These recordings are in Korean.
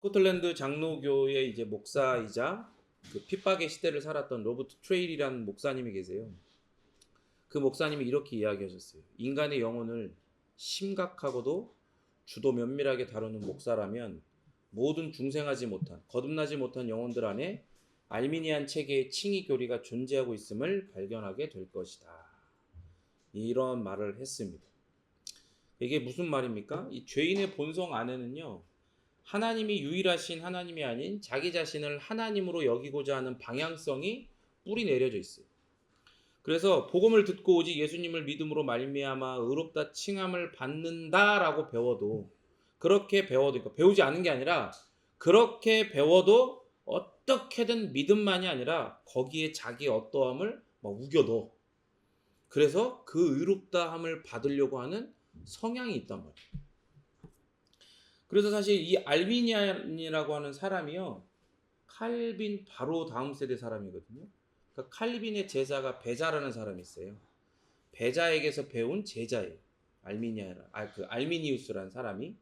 스코틀랜드 장로교의 이제 목사이자 그 핍박의 시대를 살았던 로버트 트레일이라는 목사님이 계세요. 그 목사님이 이렇게 이야기하셨어요. 인간의 영혼을 심각하고도 주도 면밀하게 다루는 목사라면 모든 중생하지 못한, 거듭나지 못한 영혼들 안에 알미니안 체계의 칭의 교리가 존재하고 있음을 발견하게 될 것이다. 이런 말을 했습니다. 이게 무슨 말입니까? 이 죄인의 본성 안에는요, 하나님이 유일하신 하나님이 아닌 자기 자신을 하나님으로 여기고자 하는 방향성이 뿌리 내려져 있어요. 그래서 복음을 듣고 오직 예수님을 믿음으로 말미암아 의롭다 칭함을 받는다라고 배워도, 그렇게 배워도, 그러니까 배우지 않은 게 아니라 그렇게 배워도 어떻게든 믿음만이 아니라 거기에 자기 어떠함을 막 우겨넣어. 그래서 그 의롭다함을 받으려고 하는 성향이 있단 말이에요. 그래서 사실 이 알비니안이라고 하는 사람이요, 칼빈 바로 다음 세대 사람이거든요. 그러니까 칼빈의 제자가 베자라는 사람이 있어요. 베자에게서 배운 제자예요. 알미니우스라는 사람이.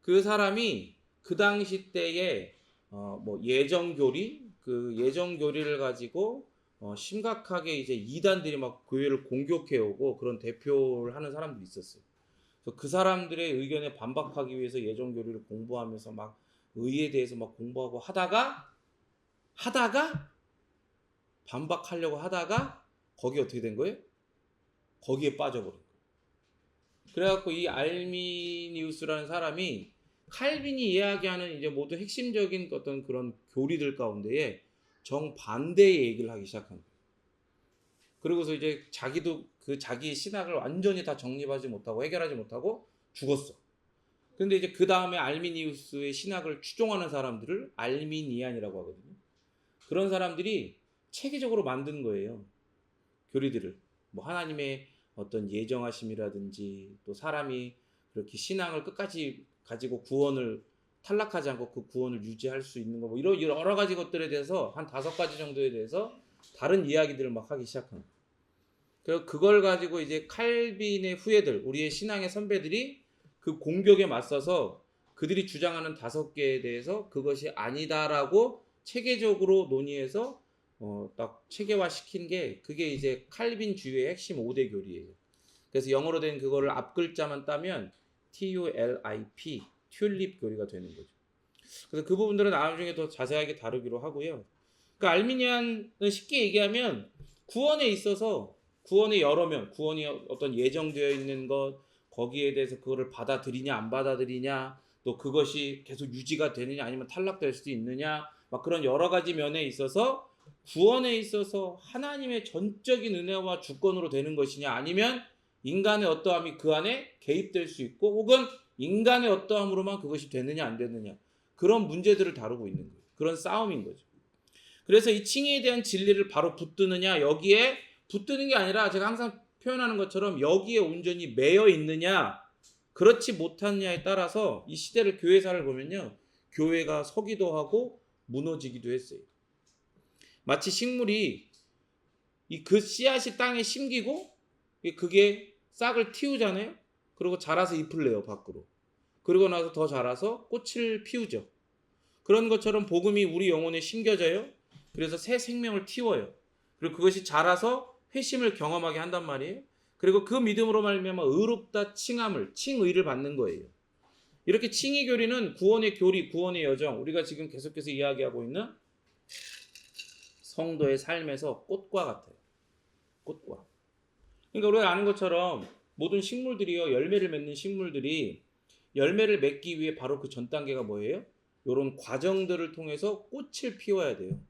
그 사람이 그 당시 때에 뭐 예정교리, 그 예정교리를 가지고 심각하게 이제 이단들이 막 교회를 공격해오고 그런 대표를 하는 사람들이 있었어요. 그래서 그 사람들의 의견에 반박하기 위해서 예정교리를 공부하면서 막 의에 대해서 막 공부하고 하다가 반박하려고 하다가 거기 어떻게 된 거예요? 거기에 빠져버린 거예요. 그래갖고 이 알미니우스라는 사람이 칼빈이 이야기하는 이제 모든 핵심적인 어떤 그런 교리들 가운데에 정반대의 얘기를 하기 시작한 거예요. 그러고서 이제 자기도 그 자기의 신학을 완전히 다 정립하지 못하고 해결하지 못하고 죽었어. 근데 이제 그 다음에 알미니우스의 신학을 추종하는 사람들을 알미니안이라고 하거든요. 그런 사람들이 체계적으로 만든 거예요. 교리들을. 뭐 하나님의 어떤 예정하심이라든지 또 사람이 그렇게 신앙을 끝까지 가지고 구원을 탈락하지 않고 그 구원을 유지할 수 있는 거 뭐 이런 여러 가지 것들에 대해서 한 5가지 정도에 대해서 다른 이야기들을 막 하기 시작한 거예요. 그래서 그걸 가지고 이제 칼빈의 후예들, 우리의 신앙의 선배들이 그 공격에 맞서서 그들이 주장하는 5개에 대해서 그것이 아니다라고 체계적으로 논의해서 딱 체계화시킨 게 그게 이제 칼빈주의의 핵심 5대 교리예요. 그래서 영어로 된 그거를 앞글자만 따면 TULIP, 튤립 교리가 되는 거죠. 그래서 그 부분들은 나중에 더 자세하게 다루기로 하고요. 그러니까 알미니안은 쉽게 얘기하면 구원에 있어서 구원의 여러 면, 구원이 어떤 예정되어 있는 것, 거기에 대해서 그거를 받아들이냐 안 받아들이냐, 또 그것이 계속 유지가 되느냐 아니면 탈락될 수도 있느냐, 막 그런 여러 가지 면에 있어서 구원에 있어서 하나님의 전적인 은혜와 주권으로 되는 것이냐, 아니면 인간의 어떠함이 그 안에 개입될 수 있고, 혹은 인간의 어떠함으로만 그것이 되느냐 안 되느냐, 그런 문제들을 다루고 있는 거예요. 그런 싸움인 거죠. 그래서 이 칭의에 대한 진리를 바로 붙드느냐, 여기에 붙드는 게 아니라 제가 항상 표현하는 것처럼 여기에 온전히 매여 있느냐, 그렇지 못하느냐에 따라서 이 시대를 교회사를 보면요, 교회가 서기도 하고 무너지기도 했어요. 마치 식물이 그 씨앗이 땅에 심기고 그게 싹을 틔우잖아요. 그리고 자라서 잎을 내요, 밖으로. 그러고 나서 더 자라서 꽃을 피우죠. 그런 것처럼 복음이 우리 영혼에 심겨져요. 그래서 새 생명을 틔워요. 그리고 그것이 자라서 회심을 경험하게 한단 말이에요. 그리고 그 믿음으로 말미암아 의롭다 칭함을, 칭의를 받는 거예요. 이렇게 칭의 교리는 구원의 교리, 구원의 여정, 우리가 지금 계속해서 이야기하고 있는 성도의 삶에서 꽃과 같아요. 꽃과. 그러니까 우리가 아는 것처럼 모든 식물들이요, 열매를 맺는 식물들이 열매를 맺기 위해 바로 그 전 단계가 뭐예요? 이런 과정들을 통해서 꽃을 피워야 돼요.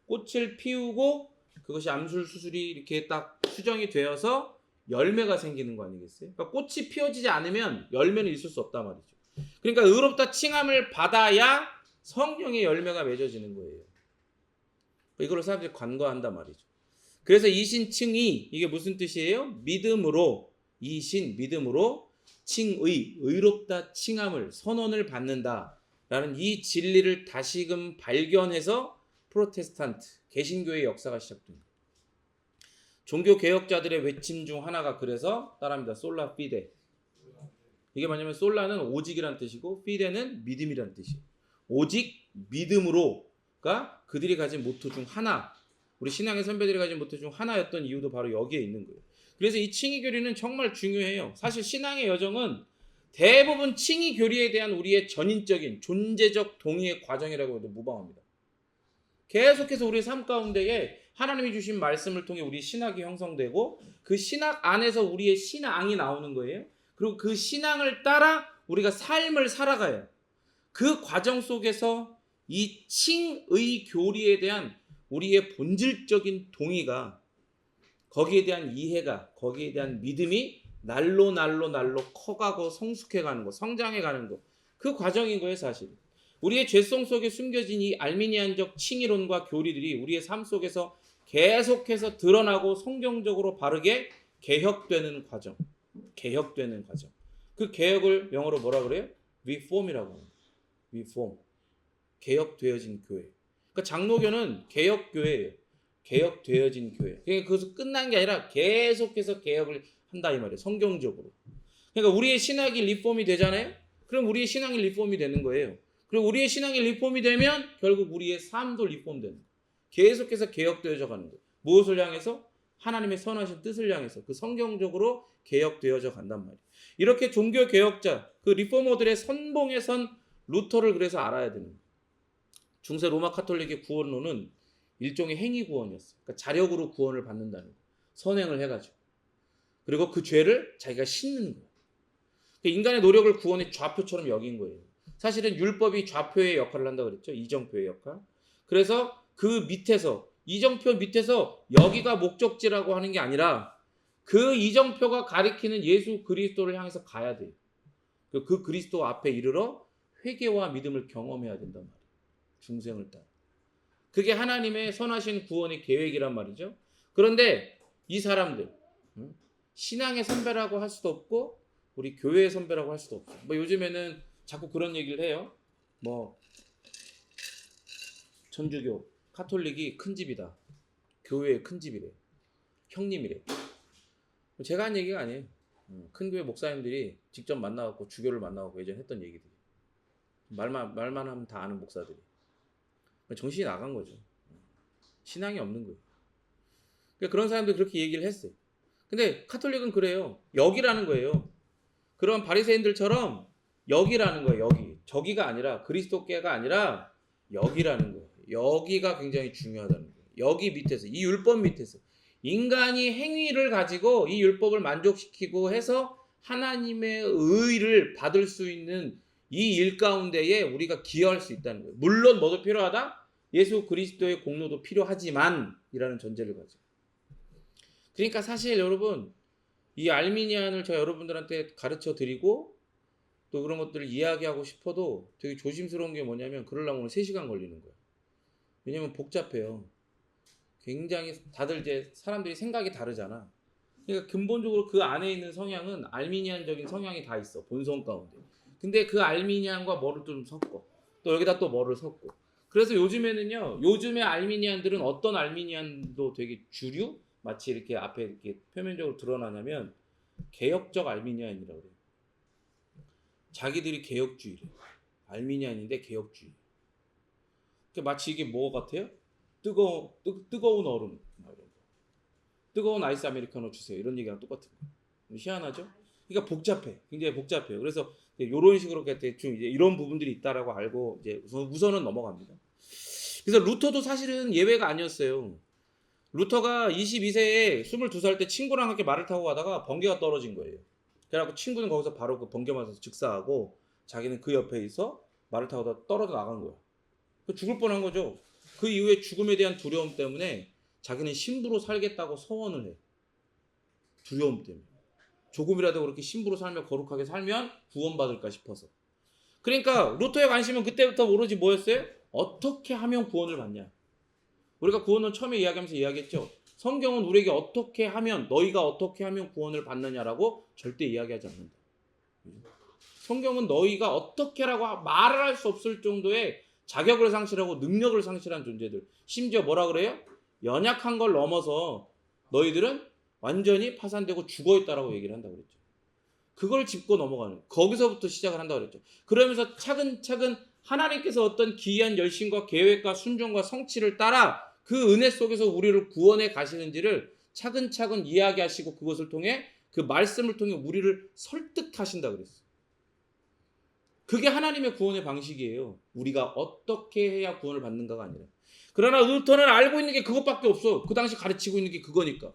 꽃을 피우고 그것이 암술수술이 이렇게 딱 수정이 되어서 열매가 생기는 거 아니겠어요? 그러니까 꽃이 피어지지 않으면 열매는 있을 수 없단 말이죠. 그러니까 의롭다 칭함을 받아야 성령의 열매가 맺어지는 거예요. 이걸 사람들이 간과한단 말이죠. 그래서 이신칭의, 이게 무슨 뜻이에요? 믿음으로, 믿음으로 칭의, 의롭다 칭함을, 선언을 받는다 라는 이 진리를 다시금 발견해서 프로테스탄트, 개신교의 역사가 시작됩니다. 종교개혁자들의 외침 중 하나가 그래서 따라합니다. 솔라 피데. 이게 뭐냐면 솔라는 오직이란 뜻이고 피데는 믿음이란 뜻이에요. 오직 믿음으로가 그들이 가진 모토 중 하나, 우리 신앙의 선배들이 가진 모토 중 하나였던 이유도 바로 여기에 있는 거예요. 그래서 이 칭의 교리는 정말 중요해요. 사실 신앙의 여정은 대부분 칭의 교리에 대한 우리의 전인적인 존재적 동의의 과정이라고 해도 무방합니다. 계속해서 우리 삶 가운데에 하나님이 주신 말씀을 통해 우리 신학이 형성되고 그 신학 안에서 우리의 신앙이 나오는 거예요. 그리고 그 신앙을 따라 우리가 삶을 살아가요. 그 과정 속에서 이 칭의 교리에 대한 우리의 본질적인 동의가, 거기에 대한 이해가, 거기에 대한 믿음이 날로 커가고 성숙해가는 거, 성장해가는 거, 그 과정인 거예요. 사실 우리의 죄성 속에 숨겨진 이 알미니안적 칭의론과 교리들이 우리의 삶 속에서 계속해서 드러나고 성경적으로 바르게 개혁되는 과정, 그 개혁을 영어로 뭐라 그래요? Reform이라고 합니다. Reform, 개혁되어진 교회. 그러니까 장로교는 개혁교회예요. 개혁되어진 교회. 그러니까 그것은 끝난 게 아니라 계속해서 개혁을 한다 이 말이에요. 성경적으로. 그러니까 우리의 신학이 리폼이 되잖아요. 그럼 우리의 신앙이 리폼이 되는 거예요. 그리고 우리의 신앙이 리폼이 되면 결국 우리의 삶도 리폼되는 거예요. 계속해서 개혁되어져 가는 거예요. 무엇을 향해서? 하나님의 선하신 뜻을 향해서 그 성경적으로 개혁되어져 간단 말이에요. 이렇게 종교 개혁자, 그 리포머들의 선봉에 선 루터를 그래서 알아야 되는 거예요. 중세 로마 카톨릭의 구원론은 일종의 행위 구원이었어요. 그러니까 자력으로 구원을 받는다는 거예요. 선행을 해가지고. 그리고 그 죄를 자기가 씻는 거예요. 그러니까 인간의 노력을 구원의 좌표처럼 여긴 거예요. 사실은 율법이 좌표의 역할을 한다고 그랬죠. 이정표의 역할. 그래서 그 밑에서, 이정표 밑에서 여기가 목적지라고 하는 게 아니라 그 이정표가 가리키는 예수 그리스도를 향해서 가야 돼요. 그 그리스도 앞에 이르러 회개와 믿음을 경험해야 된단 말이에요. 중생을 따라. 그게 하나님의 선하신 구원의 계획이란 말이죠. 그런데 이 사람들, 신앙의 선배라고 할 수도 없고 우리 교회의 선배라고 할 수도 없고, 뭐 요즘에는 자꾸 그런 얘기를 해요. 뭐 천주교, 카톨릭이 큰 집이다. 교회의 큰 집이래. 형님이래. 제가 한 얘기가 아니에요. 큰 교회 목사님들이 직접 만나갖고 주교를 만나갖고 예전에 했던 얘기들이. 말만 하면 다 아는 목사들이. 정신이 나간 거죠. 신앙이 없는 거예요. 그러니까 그런 사람들이 그렇게 얘기를 했어요. 근데 카톨릭은 그래요. 여기라는 거예요. 그런 바리새인들처럼 여기라는 거예요. 여기. 저기가 아니라, 그리스도께가 아니라 여기라는 거예요. 여기가 굉장히 중요하다는 거예요. 여기 밑에서, 이 율법 밑에서 인간이 행위를 가지고 이 율법을 만족시키고 해서 하나님의 의를 받을 수 있는 이 일 가운데에 우리가 기여할 수 있다는 거예요. 물론 뭐도 필요하다? 예수 그리스도의 공로도 필요하지만 이라는 전제를 가지고. 그러니까 사실 여러분, 이 알미니안을 제가 여러분들한테 가르쳐 드리고 또 그런 것들을 이야기하고 싶어도 되게 조심스러운 게 뭐냐면, 그러려면 오늘 3시간 걸리는 거예요. 왜냐면 복잡해요. 굉장히 다들 이제 사람들이 생각이 다르잖아. 그러니까 근본적으로 그 안에 있는 성향은 알미니안적인 성향이 다 있어. 본성 가운데. 근데 그 알미니안과 뭐를 좀 섞어. 또 여기다 또 뭐를 섞고. 그래서 요즘에는요. 요즘의 알미니안들은 어떤 알미니안도 되게 주류? 마치 이렇게 앞에 이렇게 표면적으로 드러나냐면 개혁적 알미니안이라고 그래요. 자기들이 개혁주의래. 알미니안인데 개혁주의. 그러니까 마치 이게 뭐 같아요? 뜨거운 얼음. 뜨거운 아이스 아메리카노 주세요. 이런 얘기랑 똑같은 거예요. 희한하죠? 그러니까 복잡해. 굉장히 복잡해요. 그래서 이런 식으로 대충 이제 이런 부분들이 있다라고 알고 이제 우선은 넘어갑니다. 그래서 루터도 사실은 예외가 아니었어요. 루터가 22세에 22살 때 친구랑 함께 말을 타고 가다가 번개가 떨어진 거예요. 그래갖고 친구는 거기서 바로 그 번개 맞아서 즉사하고 자기는 그 옆에 있어 말을 타고 떨어져 나간 거야. 죽을 뻔한 거죠. 그 이후에 죽음에 대한 두려움 때문에 자기는 신부로 살겠다고 서원을 해. 두려움 때문에. 조금이라도 그렇게 신부로 살며 거룩하게 살면 구원받을까 싶어서. 그러니까 루터의 관심은 그때부터 오로지 뭐였어요? 어떻게 하면 구원을 받냐. 우리가 구원은 처음에 이야기하면서 이야기했죠. 성경은 우리에게 어떻게 하면, 너희가 어떻게 하면 구원을 받느냐라고 절대 이야기하지 않는다. 성경은 너희가 어떻게라고 말을 할 수 없을 정도의 자격을 상실하고 능력을 상실한 존재들. 심지어 뭐라 그래요? 연약한 걸 넘어서 너희들은 완전히 파산되고 죽어있다라고 얘기를 한다고 그랬죠. 그걸 짚고 넘어가는, 거기서부터 시작을 한다고 그랬죠. 그러면서 차근차근 하나님께서 어떤 기이한 열심과 계획과 순종과 성취를 따라 그 은혜 속에서 우리를 구원해 가시는지를 차근차근 이야기하시고 그것을 통해 그 말씀을 통해 우리를 설득하신다 그랬어요. 그게 하나님의 구원의 방식이에요. 우리가 어떻게 해야 구원을 받는가가 아니라. 그러나 루터는 알고 있는 게 그것밖에 없어. 그 당시 가르치고 있는 게 그거니까.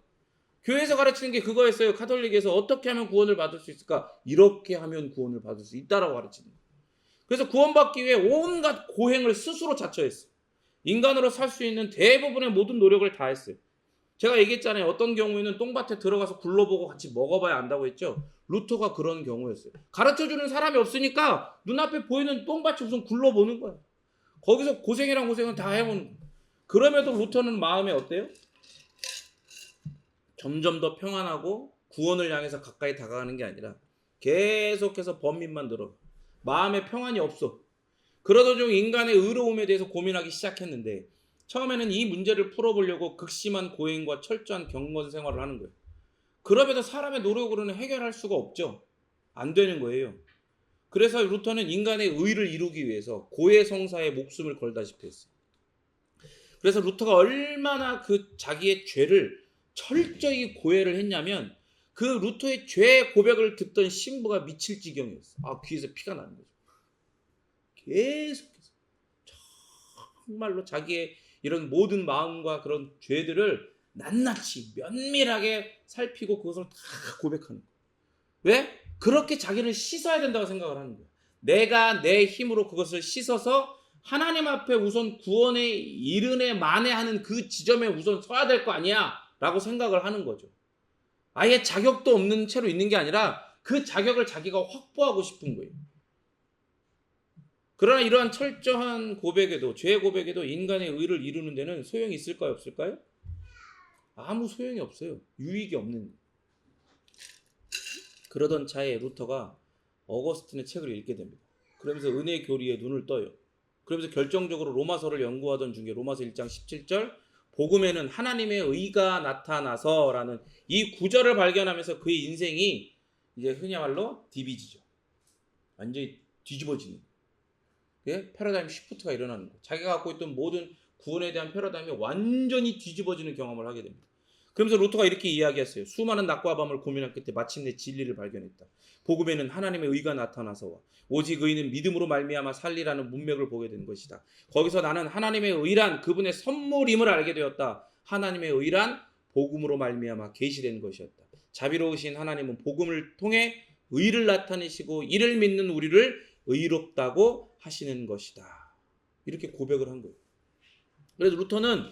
교회에서 가르치는 게 그거였어요. 카톨릭에서 어떻게 하면 구원을 받을 수 있을까? 이렇게 하면 구원을 받을 수 있다라고 가르치는 거예요. 그래서 구원받기 위해 온갖 고행을 스스로 자처했어요. 인간으로 살 수 있는 대부분의 모든 노력을 다 했어요. 제가 얘기했잖아요. 어떤 경우에는 똥밭에 들어가서 굴러보고 같이 먹어봐야 안다고 했죠. 루터가 그런 경우였어요. 가르쳐주는 사람이 없으니까 눈앞에 보이는 똥밭에 우선 굴러보는 거야. 거기서 고생이랑 고생은 다 해보는 거야. 그럼에도 루터는 마음에 어때요? 점점 더 평안하고 구원을 향해서 가까이 다가가는 게 아니라 계속해서 번민만 들어. 마음에 평안이 없어. 그러던 중 인간의 의로움에 대해서 고민하기 시작했는데 처음에는 이 문제를 풀어보려고 극심한 고행과 철저한 경건 생활을 하는 거예요. 그럼에도 사람의 노력으로는 해결할 수가 없죠. 안 되는 거예요. 그래서 루터는 인간의 의를 이루기 위해서 고해성사에 목숨을 걸다시피 했어요. 그래서 루터가 얼마나 그 자기의 죄를 철저히 고해를 했냐면 그 루터의 죄 고백을 듣던 신부가 미칠 지경이었어요. 귀에서 피가 나는 거죠. 계속해서 정말로 자기의 이런 모든 마음과 그런 죄들을 낱낱이 면밀하게 살피고 그것을 다 고백하는 거예요. 왜? 그렇게 자기를 씻어야 된다고 생각을 하는 거예요. 내가 내 힘으로 그것을 씻어서 하나님 앞에 우선 구원에 이르네 만에하는 그 지점에 우선 서야 될 거 아니야 라고 생각을 하는 거죠. 아예 자격도 없는 채로 있는 게 아니라 그 자격을 자기가 확보하고 싶은 거예요. 그러나 이러한 철저한 고백에도 죄 고백에도 인간의 의를 이루는 데는 소용이 있을까요? 없을까요? 아무 소용이 없어요. 유익이 없는 거예요. 그러던 차에 루터가 어거스틴의 책을 읽게 됩니다. 그러면서 은혜의 교리에 눈을 떠요. 그러면서 결정적으로 로마서를 연구하던 중에 로마서 1장 17절 복음에는 하나님의 의가 나타나서라는 이 구절을 발견하면서 그의 인생이 이제 흔히 말로 디비지죠. 완전히 뒤집어지는 거예요. 패러다임 시프트가 일어나는 거예요. 자기가 갖고 있던 모든 구원에 대한 패러다임이 완전히 뒤집어지는 경험을 하게 됩니다. 그러면서 루터가 이렇게 이야기했어요. 수많은 낮과 밤을 고민한 끝에 마침내 진리를 발견했다. 복음에는 하나님의 의가 나타나서와 오직 의는 믿음으로 말미암아 살리라는 문맥을 보게 된 것이다. 거기서 나는 하나님의 의란 그분의 선물임을 알게 되었다. 하나님의 의란 복음으로 말미암아 계시된 것이었다. 자비로우신 하나님은 복음을 통해 의를 나타내시고 이를 믿는 우리를 의롭다고 하시는 것이다. 이렇게 고백을 한 거예요. 그래서 루터는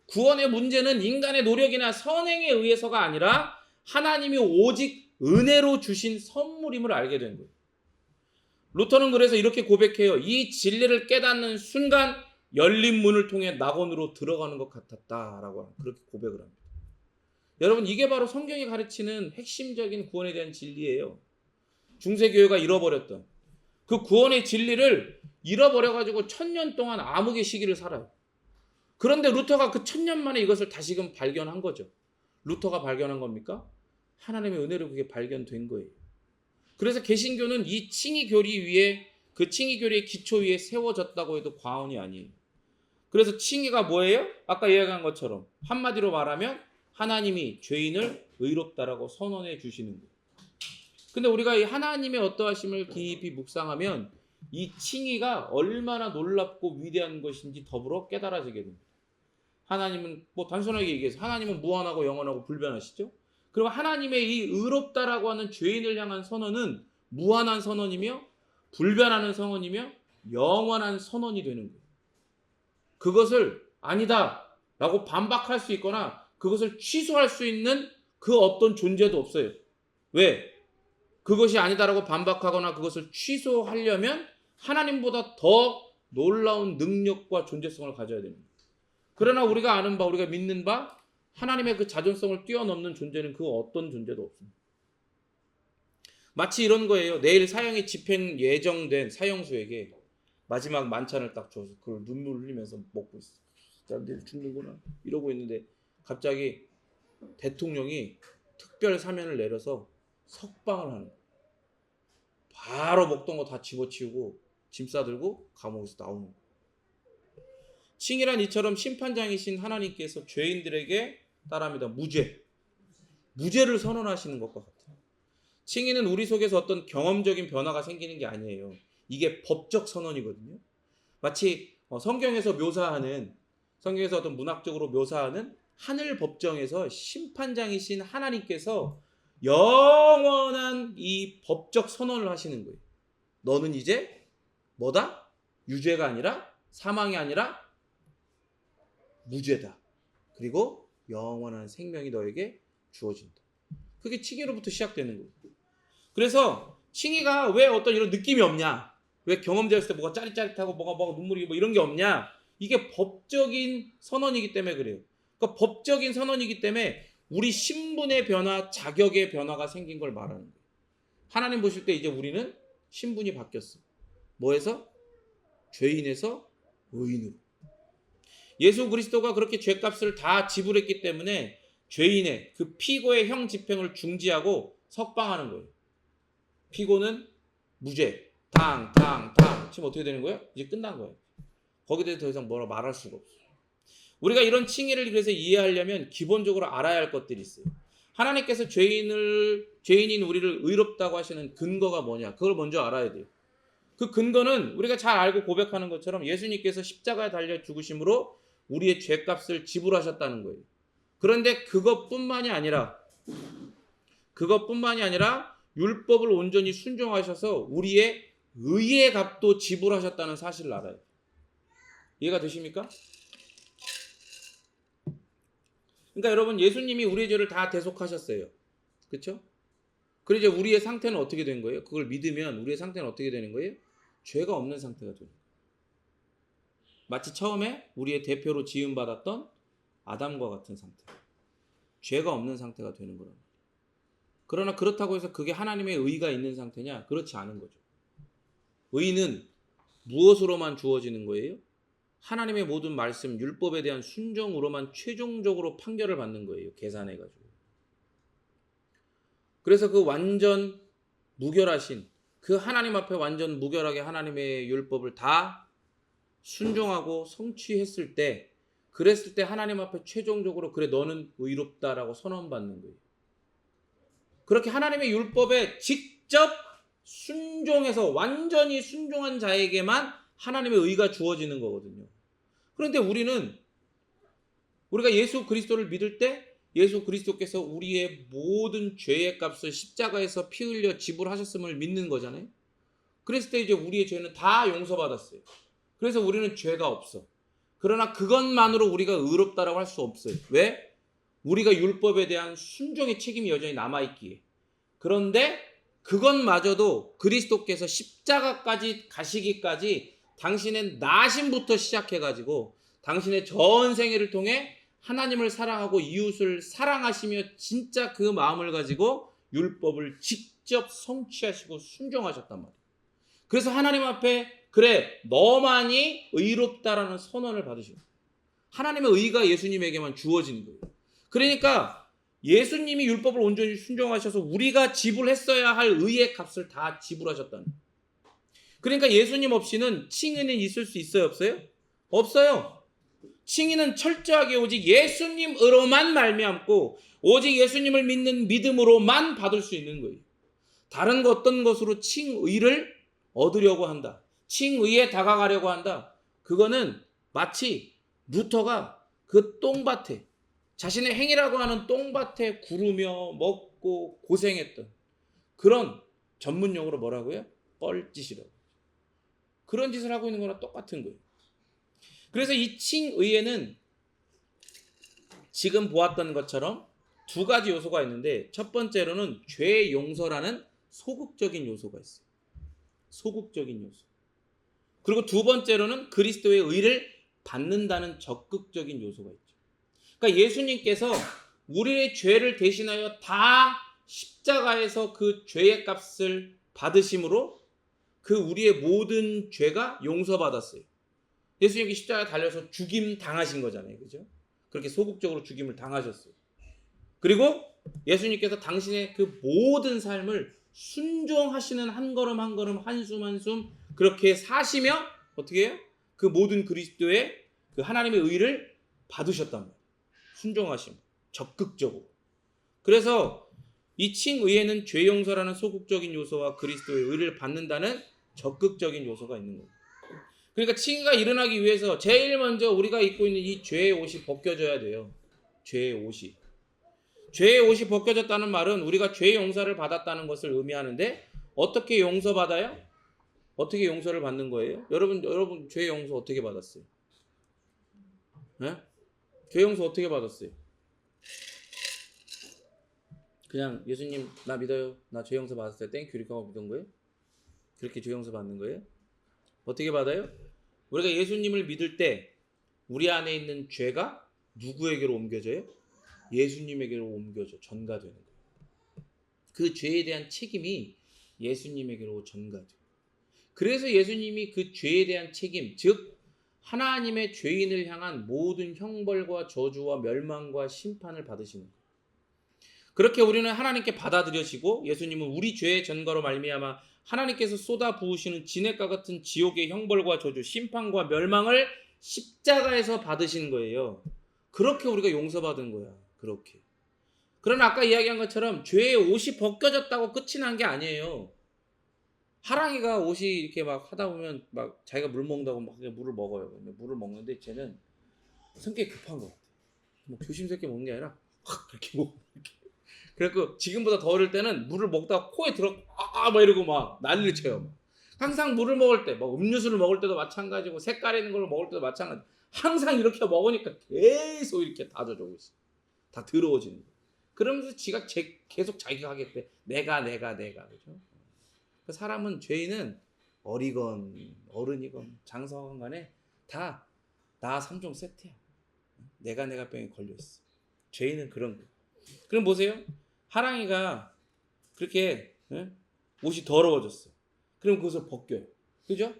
구원의 문제는 인간의 노력이나 선행에 의해서가 아니라 하나님이 오직 은혜로 주신 선물임을 알게 된 거예요. 루터는 그래서 이렇게 고백해요. 이 진리를 깨닫는 순간 열린 문을 통해 낙원으로 들어가는 것 같았다라고 그렇게 고백을 합니다. 여러분, 이게 바로 성경이 가르치는 핵심적인 구원에 대한 진리예요. 중세교회가 잃어버렸던 그 구원의 진리를 잃어버려가지고 1000년 동안 암흑의 시기를 살아요. 그런데 루터가 그 1000년 만에 이것을 다시금 발견한 거죠. 루터가 발견한 겁니까? 하나님의 은혜로 그게 발견된 거예요. 그래서 개신교는 이 칭의교리 위에 그 칭의교리의 기초 위에 세워졌다고 해도 과언이 아니에요. 그래서 칭의가 뭐예요? 아까 이야기한 것처럼 한마디로 말하면 하나님이 죄인을 의롭다라고 선언해 주시는 거예요. 근데 우리가 이 하나님의 어떠하심을 깊이 묵상하면 이 칭의가 얼마나 놀랍고 위대한 것인지 더불어 깨달아지게 됩니다. 하나님은 단순하게 얘기해서 하나님은 무한하고 영원하고 불변하시죠. 그럼 하나님의 이 의롭다라고 하는 죄인을 향한 선언은 무한한 선언이며 불변하는 선언이며 영원한 선언이 되는 거예요. 그것을 아니다라고 반박할 수 있거나 그것을 취소할 수 있는 그 어떤 존재도 없어요. 왜? 그것이 아니다라고 반박하거나 그것을 취소하려면 하나님보다 더 놀라운 능력과 존재성을 가져야 됩니다. 그러나 우리가 아는 바, 우리가 믿는 바 하나님의 그 자존성을 뛰어넘는 존재는 그 어떤 존재도 없습니다. 마치 이런 거예요. 내일 사형이 집행 예정된 사형수에게 마지막 만찬을 딱 줘서 그걸 눈물 흘리면서 먹고 있어. 자, 내일 죽는구나 이러고 있는데 갑자기 대통령이 특별 사면을 내려서 석방을 하는 거예요. 바로 먹던 거 다 집어치우고 짐 싸들고 감옥에서 나오는 거예요. 칭이란 이처럼 심판장이신 하나님께서 죄인들에게 따라합니다. 무죄를 선언하시는 것과 같아요. 칭의는 우리 속에서 어떤 경험적인 변화가 생기는 게 아니에요. 이게 법적 선언이거든요. 마치 성경에서 어떤 문학적으로 묘사하는 하늘 법정에서 심판장이신 하나님께서 영원한 이 법적 선언을 하시는 거예요. 너는 이제 뭐다? 유죄가 아니라, 사망이 아니라 무죄다. 그리고 영원한 생명이 너에게 주어진다. 그게 칭의로부터 시작되는 거예요. 그래서 칭의가 왜 어떤 이런 느낌이 없냐? 왜 경험되었을 때 뭐가 짜릿짜릿하고 뭐가 눈물이 뭐 이런 게 없냐? 이게 법적인 선언이기 때문에 그래요. 그러니까 법적인 선언이기 때문에 우리 신분의 변화, 자격의 변화가 생긴 걸 말하는 거예요. 하나님 보실 때 이제 우리는 신분이 바뀌었어요. 뭐에서? 죄인에서 의인으로. 예수 그리스도가 그렇게 죄값을 다 지불했기 때문에 죄인의 그 피고의 형 집행을 중지하고 석방하는 거예요. 피고는 무죄, 당. 지금 어떻게 되는 거예요? 이제 끝난 거예요. 거기에 대해서 더 이상 뭐라 말할 수가 없어요. 우리가 이런 칭의를 그래서 이해하려면 기본적으로 알아야 할 것들이 있어요. 하나님께서 죄인인 우리를 의롭다고 하시는 근거가 뭐냐? 그걸 먼저 알아야 돼요. 그 근거는 우리가 잘 알고 고백하는 것처럼 예수님께서 십자가에 달려 죽으심으로 우리의 죄값을 지불하셨다는 거예요. 그런데 그것뿐만이 아니라 율법을 온전히 순종하셔서 우리의 의의 값도 지불하셨다는 사실을 알아요. 이해가 되십니까? 그러니까 여러분, 예수님이 우리의 죄를 다 대속하셨어요. 그렇죠? 그리고 이제 우리의 상태는 어떻게 된 거예요? 그걸 믿으면 우리의 상태는 어떻게 되는 거예요? 죄가 없는 상태가 돼요. 마치 처음에 우리의 대표로 지음받았던 아담과 같은 상태. 죄가 없는 상태가 되는 거란 말이에요. 그러나 그렇다고 해서 그게 하나님의 의가 있는 상태냐? 그렇지 않은 거죠. 의는 무엇으로만 주어지는 거예요? 하나님의 모든 말씀, 율법에 대한 순종으로만 최종적으로 판결을 받는 거예요. 계산해가지고. 그래서 그 완전 무결하신, 그 하나님 앞에 완전 무결하게 하나님의 율법을 다 순종하고 성취했을 때, 그랬을 때 하나님 앞에 최종적으로 그래 너는 의롭다라고 선언받는 거예요. 그렇게 하나님의 율법에 직접 순종해서 완전히 순종한 자에게만 하나님의 의가 주어지는 거거든요. 그런데 우리가 예수 그리스도를 믿을 때 예수 그리스도께서 우리의 모든 죄의 값을 십자가에서 피 흘려 지불하셨음을 믿는 거잖아요. 그랬을 때 이제 우리의 죄는 다 용서받았어요. 그래서 우리는 죄가 없어. 그러나 그것만으로 우리가 의롭다라고 할 수 없어요. 왜? 우리가 율법에 대한 순종의 책임이 여전히 남아있기에. 그런데 그것마저도 그리스도께서 십자가까지 가시기까지 당신의 나심부터 시작해가지고 당신의 전 생애를 통해 하나님을 사랑하고 이웃을 사랑하시며 진짜 그 마음을 가지고 율법을 직접 성취하시고 순종하셨단 말이에요. 그래서 하나님 앞에 그래 너만이 의롭다라는 선언을 받으시고 하나님의 의가 예수님에게만 주어진 거예요. 그러니까 예수님이 율법을 온전히 순종하셔서 우리가 지불했어야 할 의의 값을 다 지불하셨다는 거예요. 그러니까 예수님 없이는 칭의는 있을 수 있어요? 없어요? 없어요. 칭의는 철저하게 오직 예수님으로만 말미암고 오직 예수님을 믿는 믿음으로만 받을 수 있는 거예요. 다른 어떤 것으로 칭의를 얻으려고 한다. 칭의에 다가가려고 한다. 그거는 마치 루터가 그 똥밭에 자신의 행위라고 하는 똥밭에 구르며 먹고 고생했던 그런 전문용어로 뭐라고요? 뻘짓이라고. 그런 짓을 하고 있는 거랑 똑같은 거예요. 그래서 이 칭의에는 지금 보았던 것처럼 두 가지 요소가 있는데 첫 번째로는 죄 용서라는 소극적인 요소가 있어요. 소극적인 요소. 그리고 두 번째로는 그리스도의 의를 받는다는 적극적인 요소가 있죠. 그러니까 예수님께서 우리의 죄를 대신하여 다 십자가에서 그 죄의 값을 받으심으로 그 우리의 모든 죄가 용서받았어요. 예수님이 십자가에 달려서 죽임 당하신 거잖아요. 그죠? 그렇게 소극적으로 죽임을 당하셨어요. 그리고 예수님께서 당신의 그 모든 삶을 순종하시는 한 걸음 한 걸음 한숨 한숨 그렇게 사시며 어떻게 해요? 그 모든 그리스도의 그 하나님의 의를 받으셨단 말이에요. 순종하심, 적극적으로. 그래서 이 칭의에는 죄 용서라는 소극적인 요소와 그리스도의 의를 받는다는 적극적인 요소가 있는 거예요. 그러니까 칭의가 일어나기 위해서 제일 먼저 우리가 입고 있는 이 죄의 옷이 벗겨져야 돼요. 죄의 옷이. 죄의 옷이 벗겨졌다는 말은 우리가 죄 용서를 받았다는 것을 의미하는데 어떻게 용서받아요? 어떻게 용서를 받는 거예요? 여러분 죄 용서 어떻게 받았어요? 네? 죄 용서 어떻게 받았어요? 그냥 예수님 나 믿어요. 나 죄 용서 받았어요. 땡큐 이렇게 하고 믿은 거예요? 그렇게 죄 용서 받는 거예요? 어떻게 받아요? 우리가 예수님을 믿을 때 우리 안에 있는 죄가 누구에게로 옮겨져요? 예수님에게로 옮겨져 전가되는 거예요. 그 죄에 대한 책임이 예수님에게로 전가돼요. 그래서 예수님이 그 죄에 대한 책임, 즉 하나님의 죄인을 향한 모든 형벌과 저주와 멸망과 심판을 받으시는 거예요. 그렇게 우리는 하나님께 받아들여지고 예수님은 우리 죄의 전가로 말미암아 하나님께서 쏟아 부으시는 진액과 같은 지옥의 형벌과 저주, 심판과 멸망을 십자가에서 받으신 거예요. 그렇게 우리가 용서받은 거야. 그렇게. 그러나 아까 이야기한 것처럼 죄의 옷이 벗겨졌다고 끝이 난 게 아니에요. 하랑이가 옷이 이렇게 막 하다 보면 막 자기가 물 먹는다고 막 물을 먹어요. 근데 물을 먹는데 쟤는 성격이 급한 것 같아. 뭐 조심스럽게 먹는 게 아니라 확 그렇게 먹고 이렇게. 그래갖고 지금보다 더 어릴 때는 물을 먹다가 코에 들어 막 이러고 막 난리를 쳐요. 항상 물을 먹을 때, 뭐 음료수를 먹을 때도 마찬가지고 색깔 있는 걸 먹을 때도 마찬가지. 항상 이렇게 먹으니까 계속 이렇게 다 젖어오고 있어. 다 더러워지는 거야. 그러면서 지가 계속 자기가 하겠대. 내가 그죠? 그 사람은 죄인은 어리건 어른이건 장성한 간에 다 나 3종 세트야. 내가 병에 걸려있어. 죄인은 그런 거야. 그럼 보세요. 하랑이가 그렇게 옷이 더러워졌어. 그럼 그것을 벗겨요. 그죠?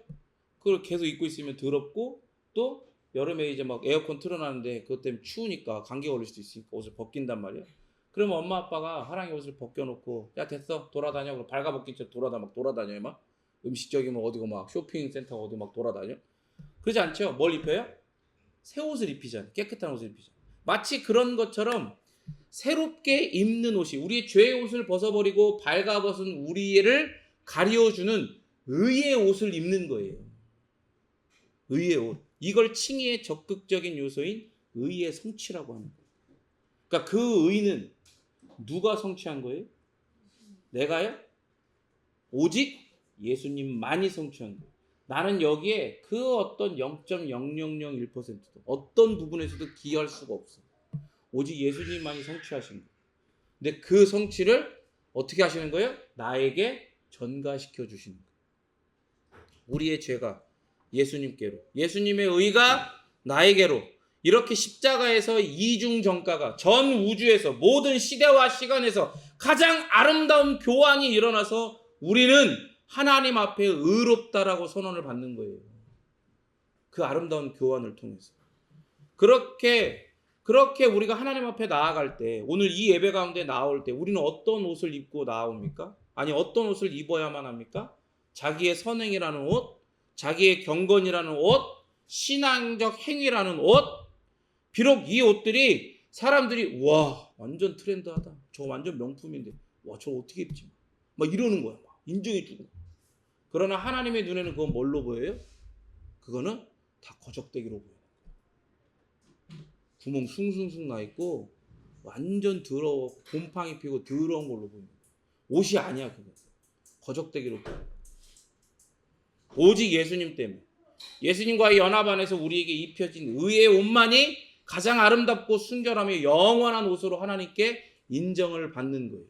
그걸 계속 입고 있으면 더럽고 또 여름에 이제 막 에어컨 틀어놨는데 그것 때문에 추우니까 감기 걸릴 수도 있으니까 옷을 벗긴단 말이에요. 그러면 엄마 아빠가 하랑이 옷을 벗겨놓고 야 됐어 돌아다녀. 그럼 발가벗긴 채 돌아다녀 막 음식점이면 어디고 막 쇼핑센터 어디 막 돌아다녀. 그러지 않죠? 뭘 입혀요? 새 옷을 입히잖아요. 깨끗한 옷을 입히잖아요. 마치 그런 것처럼 새롭게 입는 옷이 우리의 죄의 옷을 벗어버리고 발가벗은 우리를 가려주는 의의 옷을 입는 거예요. 의의 옷. 이걸 칭의의 적극적인 요소인 의의 성취라고 합니다. 그러니까 그 의는 누가 성취한 거예요? 내가요? 오직 예수님만이 성취한 거예요. 나는 여기에 그 어떤 0.0001%도 어떤 부분에서도 기여할 수가 없어. 오직 예수님만이 성취하신 거예요. 근데 그 성취를 어떻게 하시는 거예요? 나에게 전가시켜 주시는 거예요. 우리의 죄가 예수님께로, 예수님의 의가 나에게로 이렇게 십자가에서 이중 전가가 전 우주에서 모든 시대와 시간에서 가장 아름다운 교환이 일어나서 우리는 하나님 앞에 의롭다라고 선언을 받는 거예요. 그 아름다운 교환을 통해서. 그렇게 우리가 하나님 앞에 나아갈 때, 오늘 이 예배 가운데 나올 때 우리는 어떤 옷을 입고 나옵니까? 아니 어떤 옷을 입어야만 합니까? 자기의 선행이라는 옷, 자기의 경건이라는 옷, 신앙적 행위라는 옷. 비록 이 옷들이 사람들이 와 완전 트렌드하다. 저거 완전 명품인데 와 저거 어떻게 입지? 막 이러는 거야. 막 인정해주고. 그러나 하나님의 눈에는 그건 뭘로 보여요? 그거는 다 거적대기로 보여요. 구멍 숭숭숭 나 있고 완전 더러워 곰팡이 피고 더러운 걸로 보여요. 옷이 아니야 그거. 거적대기로 보여요. 오직 예수님 때문에 예수님과의 연합 안에서 우리에게 입혀진 의의 옷만이 가장 아름답고 순결하며 영원한 옷으로 하나님께 인정을 받는 거예요.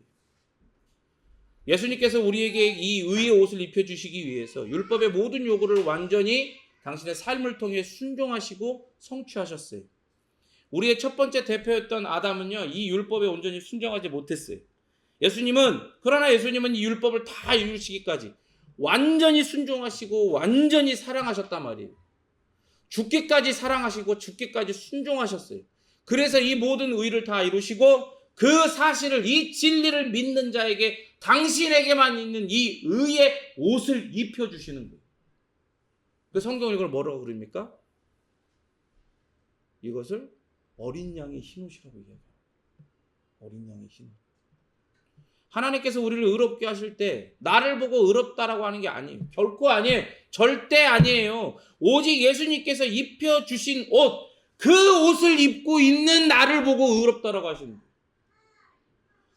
예수님께서 우리에게 이 의의 옷을 입혀주시기 위해서 율법의 모든 요구를 완전히 당신의 삶을 통해 순종하시고 성취하셨어요. 우리의 첫 번째 대표였던 아담은요, 이 율법에 온전히 순종하지 못했어요. 그러나 예수님은 이 율법을 다 이루시기까지 완전히 순종하시고 완전히 사랑하셨단 말이에요. 죽기까지 사랑하시고 죽기까지 순종하셨어요. 그래서 이 모든 의를 다 이루시고 그 사실을, 이 진리를 믿는 자에게 당신에게만 있는 이 의의 옷을 입혀주시는 거예요. 그 성경은 이걸 뭐라고 그럽니까? 이것을 어린 양의 흰옷이라고 얘기해요. 어린 양의 흰옷. 하나님께서 우리를 의롭게 하실 때 나를 보고 의롭다라고 하는 게 아니에요. 결코 아니에요. 절대 아니에요. 오직 예수님께서 입혀주신 옷, 그 옷을 입고 있는 나를 보고 의롭다라고 하시는 거예요.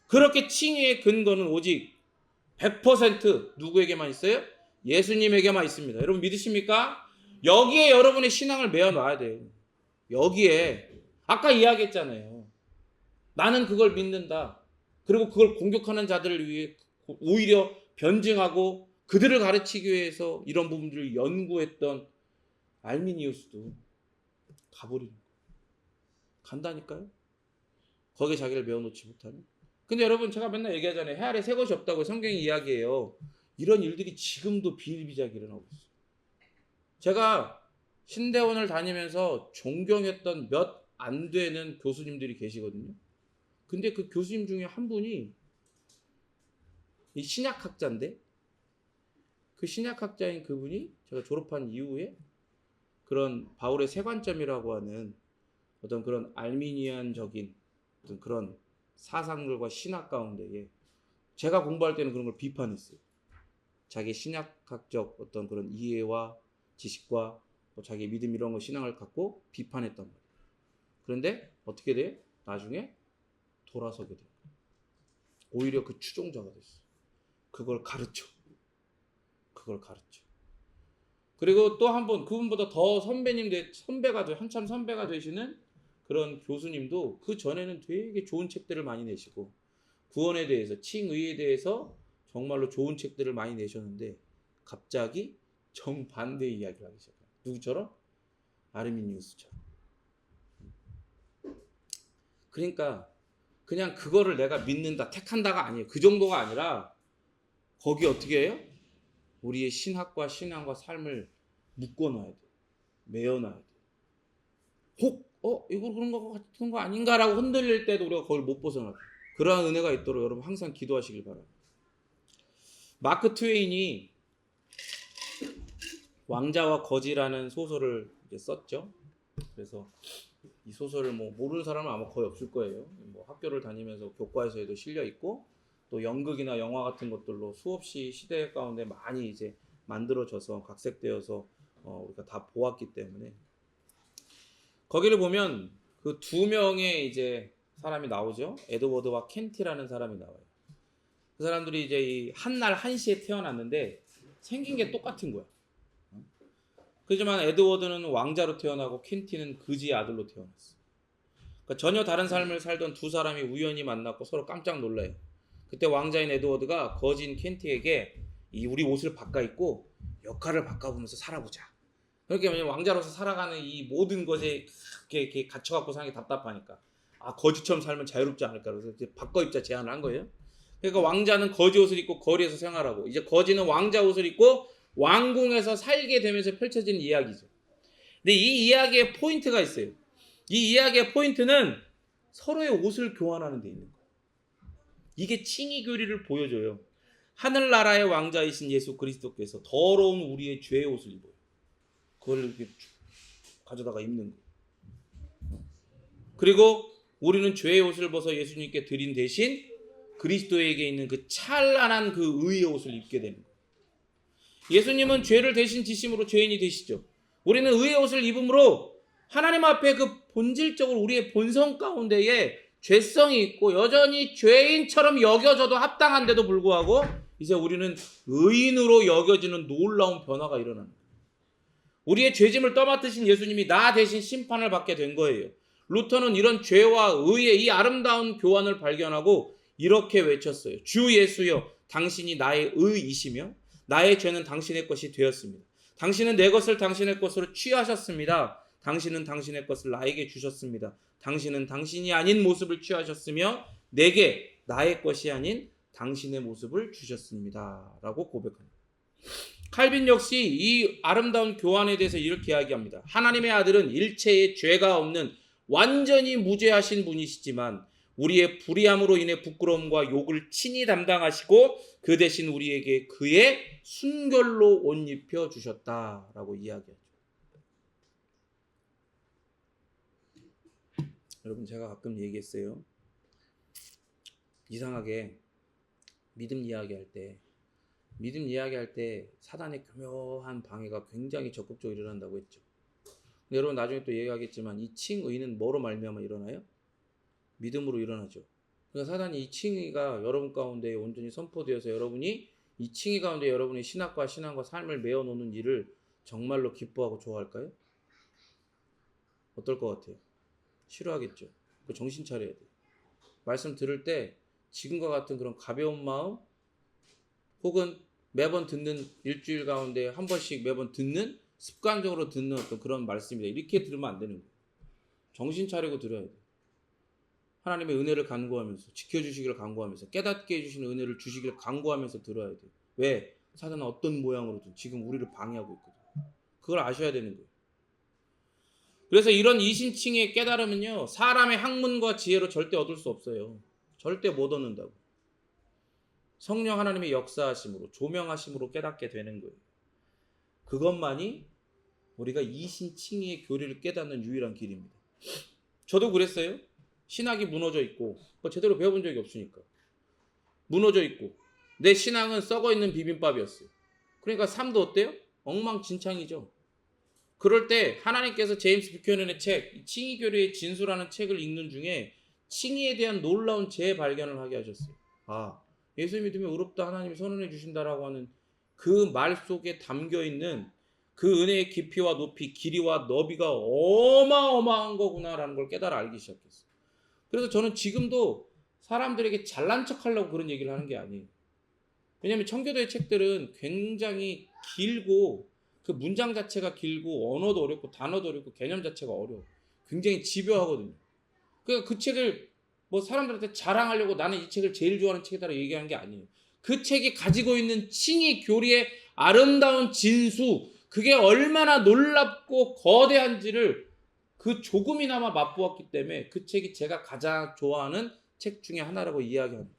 그렇게 칭의의 근거는 오직 100% 누구에게만 있어요? 예수님에게만 있습니다. 여러분 믿으십니까? 여기에 여러분의 신앙을 메어놔야 돼요. 여기에 아까 이야기했잖아요. 나는 그걸 믿는다. 그리고 그걸 공격하는 자들을 위해 오히려 변증하고 그들을 가르치기 위해서 이런 부분들을 연구했던 알미니우스도 가버리는 거예요. 간다니까요. 거기에 자기를 메어놓지 못하는. 근데 여러분 제가 맨날 얘기하잖아요. 해 아래 새 것이 없다고 성경이 이야기해요. 이런 일들이 지금도 비일비재하게 일어나고 있어요. 제가 신대원을 다니면서 존경했던 몇 안 되는 교수님들이 계시거든요. 근데 그 교수님 중에 한 분이 이 신약학자인데 그 신약학자인 그분이 제가 졸업한 이후에 그런 바울의 세관점이라고 하는 어떤 그런 알미니안적인 어떤 그런 사상들과 신학 가운데에 제가 공부할 때는 그런 걸 비판했어요. 자기 신약학적 어떤 그런 이해와 지식과 또 자기 믿음 이런 거 신앙을 갖고 비판했단 말이에요. 그런데 어떻게 돼요? 나중에 돌아서게 돼요. 오히려 그 추종자가 됐어요. 그걸 가르쳐. 그리고 또 한 분, 그분보다 더 한참 선배가 되시는 그런 교수님도 그 전에는 되게 좋은 책들을 많이 내시고 구원에 대해서, 칭의에 대해서 정말로 좋은 책들을 많이 내셨는데 갑자기 정반대의 이야기를 하기 시작해요. 누구처럼? 아르미니우스처럼. 그러니까 그냥 그거를 내가 믿는다, 택한다가 아니에요. 그 정도가 아니라 거기 어떻게 해요? 우리의 신학과 신앙과 삶을 묶어놔야 돼. 메어놔야 돼. 혹 이거 그런 거 같은 거 아닌가라고 흔들릴 때도 우리가 거기를 못 벗어나. 그러한 은혜가 있도록 여러분 항상 기도하시길 바랍니다. 마크 트웨인이 왕자와 거지라는 소설을 이제 썼죠. 그래서 이 소설을 뭐 모르는 사람은 아마 거의 없을 거예요. 뭐 학교를 다니면서 교과서에도 실려 있고 또 연극이나 영화 같은 것들로 수없이 시대 가운데 많이 이제 만들어져서 각색되어서 우리가 다 보았기 때문에 거기를 보면 그 두 명의 이제 사람이 나오죠. 에드워드와 켄티라는 사람이 나와요. 그 사람들이 이제 이 한날 한시에 태어났는데 생긴 게 똑같은 거야. 그렇지만 에드워드는 왕자로 태어나고 켄티는 그지의 아들로 태어났어. 그러니까 전혀 다른 삶을 살던 두 사람이 우연히 만났고 서로 깜짝 놀라요. 그때 왕자인 에드워드가 거지인 켄티에게 우리 옷을 바꿔 입고 역할을 바꿔보면서 살아보자. 그렇게 왕자로서 살아가는 이 모든 것에 이렇게 갇혀갖고 사는 게 답답하니까 거지처럼 살면 자유롭지 않을까 그래서 이제 바꿔 입자 제안을 한 거예요. 그러니까 왕자는 거지 옷을 입고 거리에서 생활하고 이제 거지는 왕자 옷을 입고 왕궁에서 살게 되면서 펼쳐진 이야기죠. 근데 이 이야기에 포인트가 있어요. 이 이야기의 포인트는 서로의 옷을 교환하는 데 있는 거예요. 이게 칭의 교리를 보여줘요. 하늘나라의 왕자이신 예수 그리스도께서 더러운 우리의 죄의 옷을 입어요. 그걸 이렇게 가져다가 입는 거예요. 그리고 우리는 죄의 옷을 벗어 예수님께 드린 대신 그리스도에게 있는 그 찬란한 그 의의 옷을 입게 되는 거예요. 예수님은 죄를 대신 지심으로 죄인이 되시죠. 우리는 의의 옷을 입음으로 하나님 앞에 그 본질적으로 우리의 본성 가운데에 죄성이 있고 여전히 죄인처럼 여겨져도 합당한데도 불구하고 이제 우리는 의인으로 여겨지는 놀라운 변화가 일어나는 거예요. 우리의 죄짐을 떠맡으신 예수님이 나 대신 심판을 받게 된 거예요. 루터는 이런 죄와 의의 이 아름다운 교환을 발견하고 이렇게 외쳤어요. 주 예수여, 당신이 나의 의이시며 나의 죄는 당신의 것이 되었습니다. 당신은 내 것을 당신의 것으로 취하셨습니다. 당신은 당신의 것을 나에게 주셨습니다. 당신은 당신이 아닌 모습을 취하셨으며 내게 나의 것이 아닌 당신의 모습을 주셨습니다. 라고 고백합니다. 칼빈 역시 이 아름다운 교환에 대해서 이렇게 이야기합니다. 하나님의 아들은 일체의 죄가 없는 완전히 무죄하신 분이시지만 우리의 불의함으로 인해 부끄러움과 욕을 친히 담당하시고 그 대신 우리에게 그의 순결로 옷 입혀 주셨다라고 이야기하죠. 여러분, 제가 가끔 얘기했어요. 이상하게 믿음 이야기할 때 사단의 교묘한 방해가 굉장히 적극적으로 일어난다고 했죠. 근데 여러분, 나중에 또 얘기하겠지만 이 칭의는 뭐로 말미암아 일어나요? 믿음으로 일어나죠. 그러니까 사단이 이 칭의가 여러분 가운데 온전히 선포되어서 여러분이 이 칭의 가운데 여러분의 신학과 신앙과 삶을 메어 놓는 일을 정말로 기뻐하고 좋아할까요? 어떨 것 같아요? 싫어하겠죠. 그 정신 차려야 돼요. 말씀 들을 때 지금과 같은 그런 가벼운 마음, 혹은 매번 듣는, 일주일 가운데 한 번씩 매번 듣는, 습관적으로 듣는 어떤 그런 말씀이다, 이렇게 들으면 안 되는 거예요. 정신 차리고 들어야 돼요. 하나님의 은혜를 간구하면서, 지켜주시기를 간구하면서, 깨닫게 해주시는 은혜를 주시기를 간구하면서 들어야 돼요. 왜? 사단은 어떤 모양으로든 지금 우리를 방해하고 있거든요. 그걸 아셔야 되는 거예요. 그래서 이런 이신칭의 깨달음은요, 사람의 학문과 지혜로 절대 얻을 수 없어요. 절대 못 얻는다고. 성령 하나님의 역사하심으로, 조명하심으로 깨닫게 되는 거예요. 그것만이 우리가 이신칭의의 교리를 깨닫는 유일한 길입니다. 저도 그랬어요. 신학이 무너져 있고 제대로 배워본 적이 없으니까 무너져 있고 내 신앙은 썩어있는 비빔밥이었어요. 그러니까 삶도 어때요? 엉망진창이죠. 그럴 때 하나님께서 제임스 뷰캐넌의 책, 칭의교리의 진수라는 책을 읽는 중에 칭의에 대한 놀라운 재발견을 하게 하셨어요. 아, 예수 믿으면 의롭다, 하나님이 선언해 주신다라고 하는 그 말 속에 담겨있는 그 은혜의 깊이와 높이, 길이와 너비가 어마어마한 거구나라는 걸 깨달아 알기 시작했어요. 그래서 저는 지금도 사람들에게 잘난 척 하려고 그런 얘기를 하는 게 아니에요. 왜냐하면 청교도의 책들은 굉장히 길고 그 문장 자체가 길고 언어도 어렵고 단어도 어렵고 개념 자체가 어려워. 굉장히 집요하거든요. 그러니까 그 책을 뭐 사람들한테 자랑하려고 나는 이 책을 제일 좋아하는 책이다라고 얘기하는 게 아니에요. 그 책이 가지고 있는 칭의 교리의 아름다운 진수, 그게 얼마나 놀랍고 거대한지를 그 조금이나마 맛보았기 때문에 그 책이 제가 가장 좋아하는 책 중에 하나라고 이야기합니다.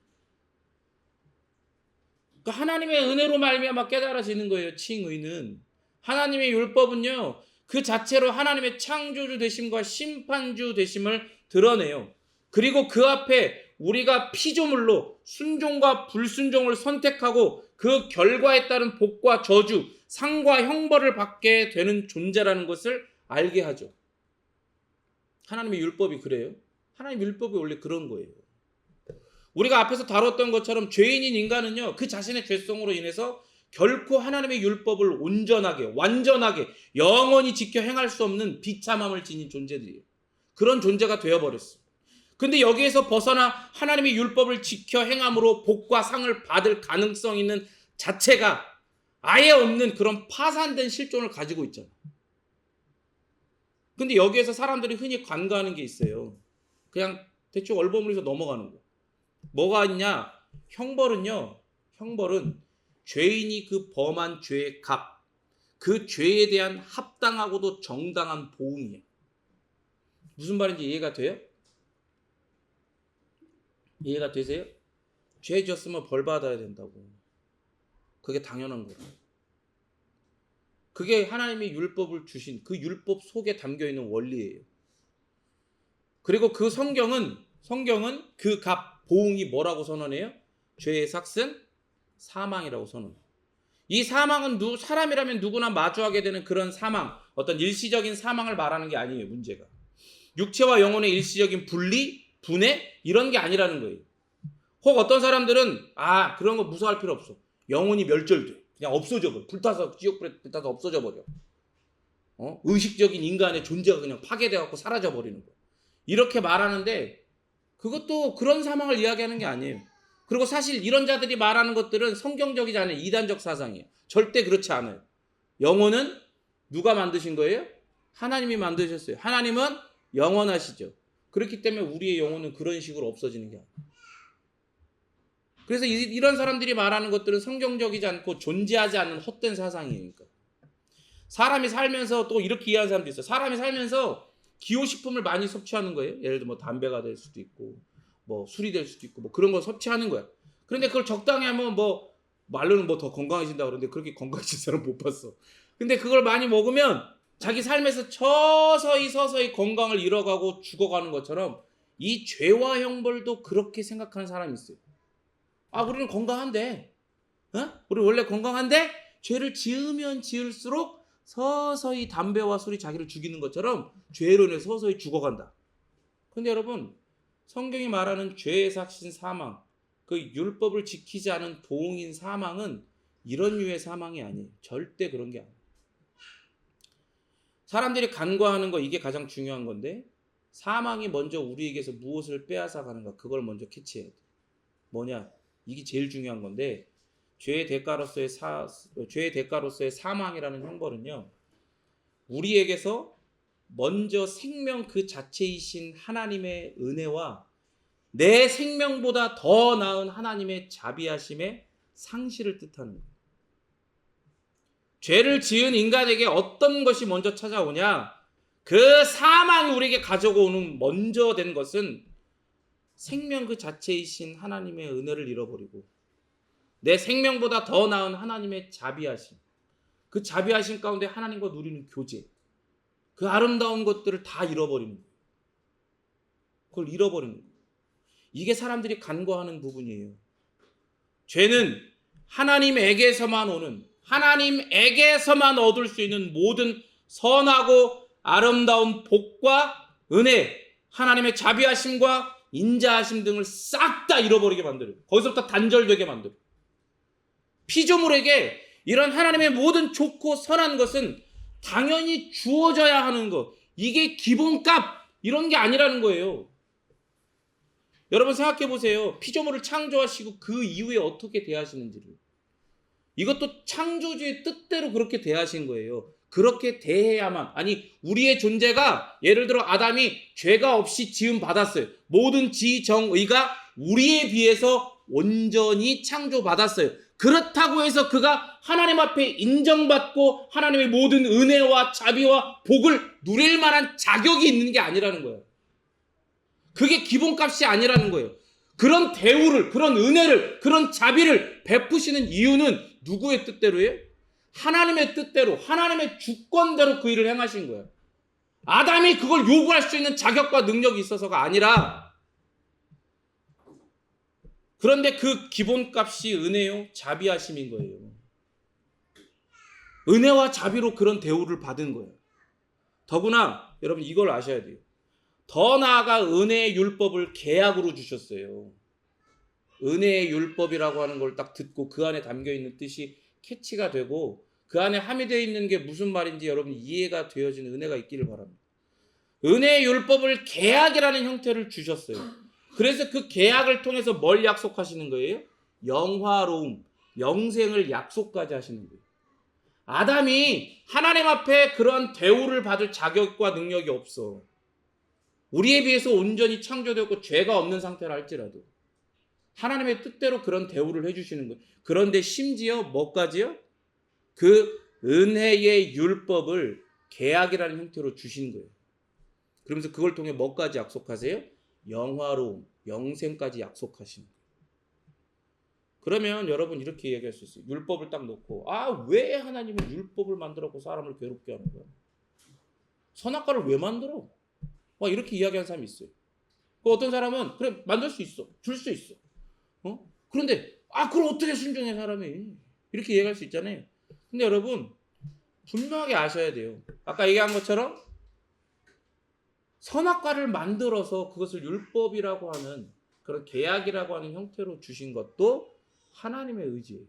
그러니까 하나님의 은혜로 말미암아 깨달아지는 거예요. 칭의는. 하나님의 율법은요, 그 자체로 하나님의 창조주 되심과 심판주 되심을 드러내요. 그리고 그 앞에 우리가 피조물로 순종과 불순종을 선택하고 그 결과에 따른 복과 저주, 상과 형벌을 받게 되는 존재라는 것을 알게 하죠. 하나님의 율법이 그래요. 하나님의 율법이 원래 그런 거예요. 우리가 앞에서 다뤘던 것처럼 죄인인 인간은요, 그 자신의 죄성으로 인해서 결코 하나님의 율법을 온전하게, 완전하게, 영원히 지켜 행할 수 없는 비참함을 지닌 존재들이에요. 그런 존재가 되어버렸어요. 근데 여기에서 벗어나 하나님의 율법을 지켜 행함으로 복과 상을 받을 가능성 있는 자체가 아예 없는 그런 파산된 실존을 가지고 있잖아요. 근데 여기에서 사람들이 흔히 간과하는 게 있어요. 그냥 대충 얼버무려서 넘어가는 거. 뭐가 있냐? 형벌은 죄인이 그 범한 죄의 값, 그 죄에 대한 합당하고도 정당한 보응이에요. 무슨 말인지 이해가 돼요? 이해가 되세요? 죄 지었으면 벌 받아야 된다고. 그게 당연한 거예요. 그게 하나님이 율법을 주신 그 율법 속에 담겨있는 원리예요. 그리고 그 성경은 그 값, 보응이 뭐라고 선언해요? 죄의 삭은 사망이라고 선언해요. 이 사망은 사람이라면 누구나 마주하게 되는 그런 사망, 어떤 일시적인 사망을 말하는 게 아니에요. 문제가 육체와 영혼의 일시적인 분리, 분해, 이런 게 아니라는 거예요. 혹 어떤 사람들은 그런 거 무서워할 필요 없어. 영혼이 멸절돼. 그냥 없어져 버려. 불타서, 지옥불에 불타서 없어져 버려. 의식적인 인간의 존재가 그냥 파괴되어갖고 사라져 버리는 거. 이렇게 말하는데 그것도 그런 사망을 이야기하는 게 아니에요. 그리고 사실 이런 자들이 말하는 것들은 성경적이지 않은 이단적 사상이에요. 절대 그렇지 않아요. 영혼은 누가 만드신 거예요? 하나님이 만드셨어요. 하나님은 영원하시죠. 그렇기 때문에 우리의 영혼은 그런 식으로 없어지는 게 아니에요. 그래서 이런 사람들이 말하는 것들은 성경적이지 않고 존재하지 않는 헛된 사상이니까. 사람이 살면서 또 이렇게 이해하는 사람도 있어요. 사람이 살면서 기호식품을 많이 섭취하는 거예요. 예를 들면 담배가 될 수도 있고 뭐 술이 될 수도 있고 뭐 그런 걸 섭취하는 거야. 그런데 그걸 적당히 하면 뭐 말로는 뭐 더 건강해진다 그러는데 그렇게 건강해진 사람 못 봤어. 근데 그걸 많이 먹으면 자기 삶에서 서서히 건강을 잃어가고 죽어가는 것처럼 이 죄와 형벌도 그렇게 생각하는 사람이 있어요. 아, 우리는 건강한데, 우리 원래 건강한데 죄를 지으면 지을수록 서서히 담배와 술이 자기를 죽이는 것처럼 죄로 인해 서서히 죽어간다. 근데 여러분, 성경이 말하는 죄의 삭신 사망, 그 율법을 지키지 않은 도홍인 사망은 이런 류의 사망이 아니에요. 절대 그런 게 아니에요. 사람들이 간과하는 거 이게 가장 중요한 건데 사망이 먼저 우리에게서 무엇을 빼앗아 가는가 그걸 먼저 캐치해야 돼. 뭐냐? 이게 제일 중요한 건데 죄의 대가로서의 사망이라는 형벌은요. 우리에게서 먼저 생명 그 자체이신 하나님의 은혜와 내 생명보다 더 나은 하나님의 자비하심의 상실을 뜻하는 거예요. 죄를 지은 인간에게 어떤 것이 먼저 찾아오냐? 그 사망이 우리에게 가져오는 먼저 된 것은 생명 그 자체이신 하나님의 은혜를 잃어버리고 내 생명보다 더 나은 하나님의 자비하심, 그 자비하심 가운데 하나님과 누리는 교제, 그 아름다운 것들을 다 잃어버리는 거예요. 그걸 잃어버리는 거예요. 이게 사람들이 간과하는 부분이에요. 죄는 하나님에게서만 오는, 하나님에게서만 얻을 수 있는 모든 선하고 아름다운 복과 은혜, 하나님의 자비하심과 인자하심 등을 싹 다 잃어버리게 만들어요. 거기서부터 단절되게 만들어요. 피조물에게 이런 하나님의 모든 좋고 선한 것은 당연히 주어져야 하는 것, 이게 기본값 이런 게 아니라는 거예요. 여러분 생각해 보세요. 피조물을 창조하시고 그 이후에 어떻게 대하시는지를. 이것도 창조주의 뜻대로 그렇게 대하신 거예요. 그렇게 대해야만, 아니 우리의 존재가 예를 들어 아담이 죄가 없이 지음 받았어요. 모든 지정의가 우리에 비해서 온전히 창조받았어요. 그렇다고 해서 그가 하나님 앞에 인정받고 하나님의 모든 은혜와 자비와 복을 누릴 만한 자격이 있는 게 아니라는 거예요. 그게 기본값이 아니라는 거예요. 그런 대우를, 그런 은혜를, 그런 자비를 베푸시는 이유는 누구의 뜻대로예요? 하나님의 뜻대로, 하나님의 주권대로 그 일을 행하신 거예요. 아담이 그걸 요구할 수 있는 자격과 능력이 있어서가 아니라, 그런데 그 기본값이 은혜요, 자비하심인 거예요. 은혜와 자비로 그런 대우를 받은 거예요. 더구나 여러분 이걸 아셔야 돼요. 더 나아가 은혜의 율법을 계약으로 주셨어요. 은혜의 율법이라고 하는 걸 딱 듣고 그 안에 담겨있는 뜻이 캐치가 되고 그 안에 함유되어 있는 게 무슨 말인지 여러분 이해가 되어지는 은혜가 있기를 바랍니다. 은혜의 율법을 계약이라는 형태를 주셨어요. 그래서 그 계약을 통해서 뭘 약속하시는 거예요? 영화로움, 영생을 약속까지 하시는 거예요. 아담이 하나님 앞에 그런 대우를 받을 자격과 능력이 없어. 우리에 비해서 온전히 창조되었고 죄가 없는 상태라 할지라도 하나님의 뜻대로 그런 대우를 해주시는 거예요. 그런데 심지어 뭐까지요? 그 은혜의 율법을 계약이라는 형태로 주신 거예요. 그러면서 그걸 통해 뭐까지 약속하세요? 영화로움, 영생까지 약속하시는 거예요. 그러면 여러분 이렇게 얘기할 수 있어요. 율법을 딱 놓고 왜 하나님은 율법을 만들었고 사람을 괴롭게 하는 거야? 선악과를 왜 만들어? 이렇게 이야기하는 사람이 있어요. 어떤 사람은 그래 만들 수 있어, 줄 수 있어. 그런데 그걸 어떻게 순종해 사람이? 이렇게 얘기할 수 있잖아요. 근데 여러분 분명하게 아셔야 돼요. 아까 얘기한 것처럼 선악과를 만들어서 그것을 율법이라고 하는 그런 계약이라고 하는 형태로 주신 것도 하나님의 의지예요.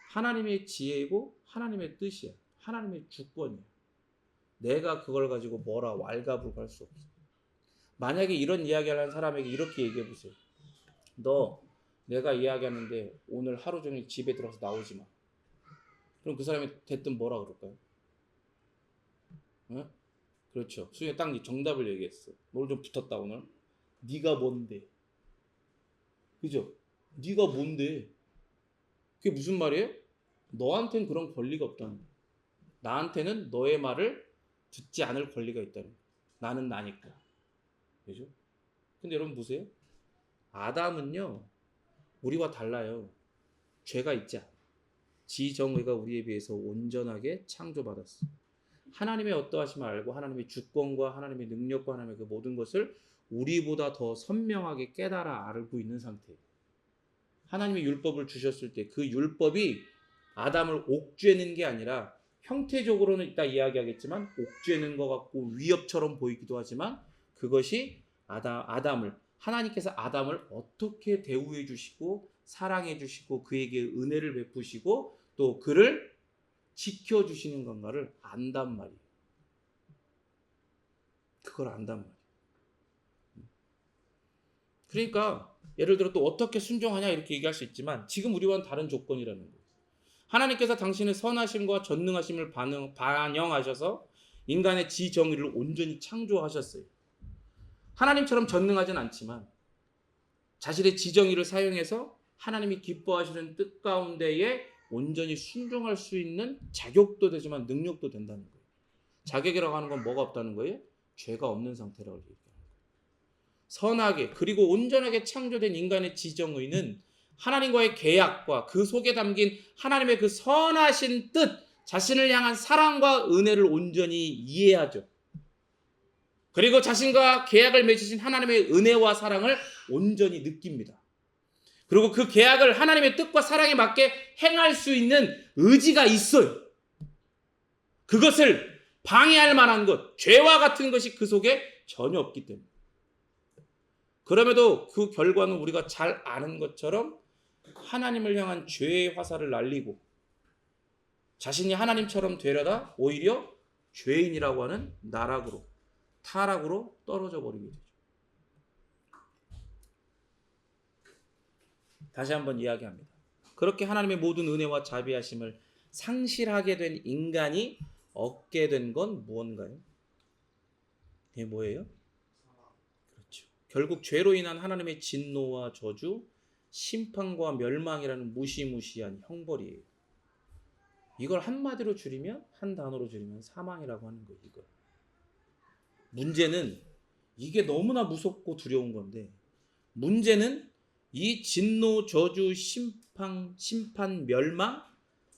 하나님의 지혜이고 하나님의 뜻이야. 하나님의 주권이야. 내가 그걸 가지고 뭐라 왈가불할 수 없어. 만약에 이런 이야기를 하는 사람에게 이렇게 얘기해 보세요. 너 내가 이야기하는데 오늘 하루 종일 집에 들어가서 나오지 마. 그럼 그 사람이 대뜸 뭐라 그럴까요? 그렇죠. 수영이 딱 정답을 얘기했어. 뭘 좀 붙었다 오늘. 네가 뭔데? 그죠? 네가 뭔데? 그게 무슨 말이에요? 너한테는 그런 권리가 없다는 거야. 나한테는 너의 말을 듣지 않을 권리가 있다는 거야. 나는 나니까. 그죠? 근데 여러분 보세요. 아담은요, 우리와 달라요. 죄가 있지 않아. 지정의가 우리에 비해서 온전하게 창조받았어. 하나님의 어떠하심을 알고 하나님의 주권과 하나님의 능력과 하나님의 그 모든 것을 우리보다 더 선명하게 깨달아 알고 있는 상태예요. 하나님의 율법을 주셨을 때 그 율법이 아담을 옥죄는 게 아니라, 형태적으로는 이따 이야기하겠지만 옥죄는 것 같고 위협처럼 보이기도 하지만, 그것이 아담을, 하나님께서 아담을 어떻게 대우해 주시고 사랑해 주시고 그에게 은혜를 베푸시고 또 그를 지켜주시는 건가를 안단 말이에요. 그걸 안단 말이에요. 그러니까 예를 들어 또 어떻게 순종하냐 이렇게 얘기할 수 있지만, 지금 우리와는 다른 조건이라는 거예요. 하나님께서 당신의 선하심과 전능하심을 반영하셔서 인간의 지정의를 온전히 창조하셨어요. 하나님처럼 전능하진 않지만 자신의 지정의를 사용해서 하나님이 기뻐하시는 뜻 가운데에 온전히 순종할 수 있는 자격도 되지만 능력도 된다는 거예요. 자격이라고 하는 건 뭐가 없다는 거예요? 죄가 없는 상태라고 얘기하는 거예요. 선하게 그리고 온전하게 창조된 인간의 지정의는 하나님과의 계약과 그 속에 담긴 하나님의 그 선하신 뜻, 자신을 향한 사랑과 은혜를 온전히 이해하죠. 그리고 자신과 계약을 맺으신 하나님의 은혜와 사랑을 온전히 느낍니다. 그리고 그 계약을 하나님의 뜻과 사랑에 맞게 행할 수 있는 의지가 있어요. 그것을 방해할 만한 것, 죄와 같은 것이 그 속에 전혀 없기 때문에. 그럼에도 그 결과는 우리가 잘 아는 것처럼 하나님을 향한 죄의 화살을 날리고 자신이 하나님처럼 되려다 오히려 죄인이라고 하는 나락으로, 타락으로 떨어져 버리게 되죠. 다시 한번 이야기합니다. 그렇게 하나님의 모든 은혜와 자비하심을 상실하게 된 인간이 얻게 된 건 무언가요? 이게 뭐예요? 그렇죠. 결국 죄로 인한 하나님의 진노와 저주, 심판과 멸망이라는 무시무시한 형벌이에요. 이걸 한마디로 줄이면, 한 단어로 줄이면 사망이라고 하는 거예요. 이걸. 문제는 이게 너무나 무섭고 두려운 건데, 문제는 이 진노, 저주, 심판, 멸망,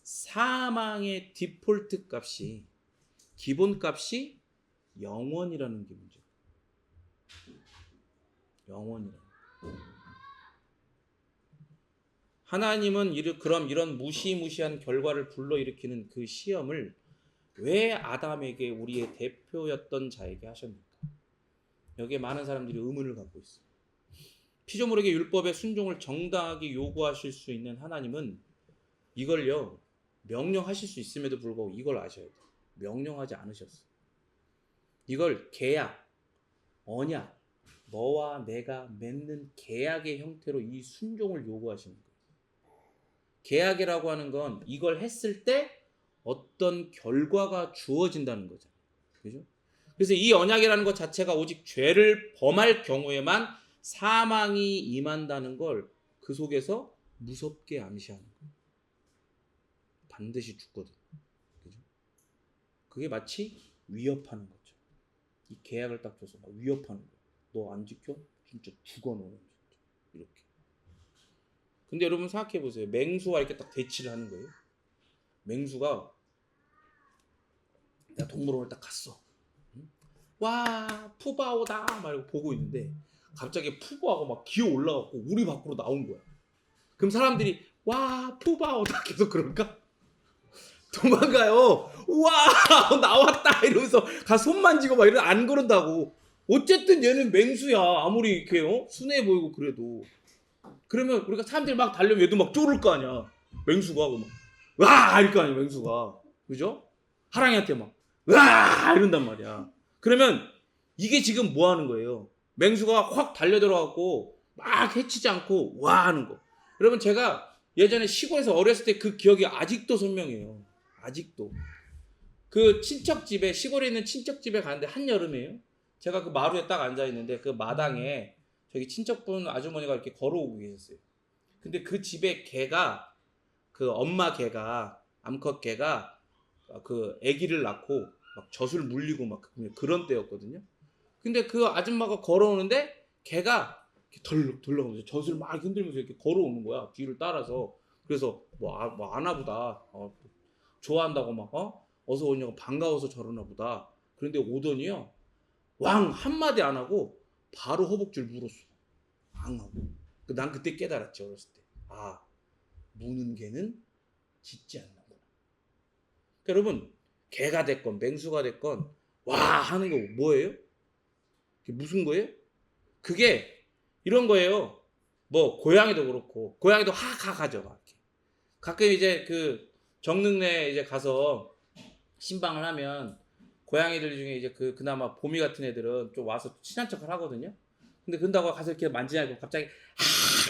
사망의 디폴트 값이, 기본 값이 영원이라는 게 문제예요. 영원이라는. 하나님은 그럼 이런 무시무시한 결과를 불러일으키는 그 시험을 왜 아담에게, 우리의 대표였던 자에게 하셨는가? 여기에 많은 사람들이 의문을 갖고 있어요. 피조물에게 율법의 순종을 정당하게 요구하실 수 있는 하나님은 이걸요, 명령하실 수 있음에도 불구하고 이걸 아셔야 돼요. 명령하지 않으셨어요. 이걸 계약, 언약, 너와 내가 맺는 계약의 형태로 이 순종을 요구하시는 거예요. 계약이라고 하는 건 이걸 했을 때 어떤 결과가 주어진다는 거잖아요. 그죠? 그래서 이 언약이라는 것 자체가 오직 죄를 범할 경우에만 사망이 임한다는 걸 그 속에서 무섭게 암시하는 거예요. 반드시 죽거든. 그죠? 그게 마치 위협하는 거죠. 이 계약을 딱 줘서 막 위협하는 거예요. 너 안 지켜? 진짜 죽어 너는. 이렇게. 근데 여러분 생각해 보세요. 맹수와 이렇게 딱 대치를 하는 거예요. 맹수가, 내가 동물원을 딱 갔어. 와, 푸바오다 말고 보고 있는데 갑자기 푸바오가 막 기어 올라가고 우리 밖으로 나온 거야. 그럼 사람들이 와, 푸바오다 계속 그럴까? 도망가요. 우와, 나왔다 이러면서 가 손 만지고 막 이러면 안 그런다고. 어쨌든 얘는 맹수야. 아무리 이렇게 순해 보이고 그래도. 그러면 우리가 사람들이 막 달려면 얘도 막 쫄을 거 아니야. 맹수가 막 와 이럴 거 아니야. 맹수가. 그죠? 하랑이한테 막 와 이런단 말이야. 그러면 이게 지금 뭐 하는 거예요? 맹수가 확 달려들어갖고 막 해치지 않고 와 하는 거. 여러분 제가 예전에 시골에서 어렸을 때 그 기억이 아직도 선명해요. 아직도. 그 친척집에, 시골에 있는 친척집에 가는데 한여름이에요. 제가 그 마루에 딱 앉아있는데 그 마당에 저기 친척분 아주머니가 이렇게 걸어오고 계셨어요. 근데 그 집에 개가, 그 엄마 개가, 암컷 개가 그 아기를 낳고 막 젖을 물리고 막 그런 때였거든요. 근데 그 아줌마가 걸어오는데 개가 덜렁덜렁 젖을 막 흔들면서 이렇게 걸어오는 거야. 뒤를 따라서. 그래서 뭐 아나 보다. 좋아한다고 막 어서 오냐고 반가워서 저러나 보다. 그런데 오더니요. 왕 한마디 안 하고 바로 허벅지를 물었어. 왕 하고. 난 그때 깨달았지, 어렸을 때. 아, 무는 개는 짖지 않는구나. 그러니까 여러분, 개가 됐건 맹수가 됐건 와 하는 거 뭐예요? 그게 무슨 거예요? 그게 이런 거예요. 뭐 고양이도 그렇고 고양이도 하하하죠. 가끔 이제 그 정릉내 이제 가서 신방을 하면 고양이들 중에 이제 그나마 보미 같은 애들은 좀 와서 친한 척을 하거든요. 근데 그런다고 가서 이렇게 만지냐고 갑자기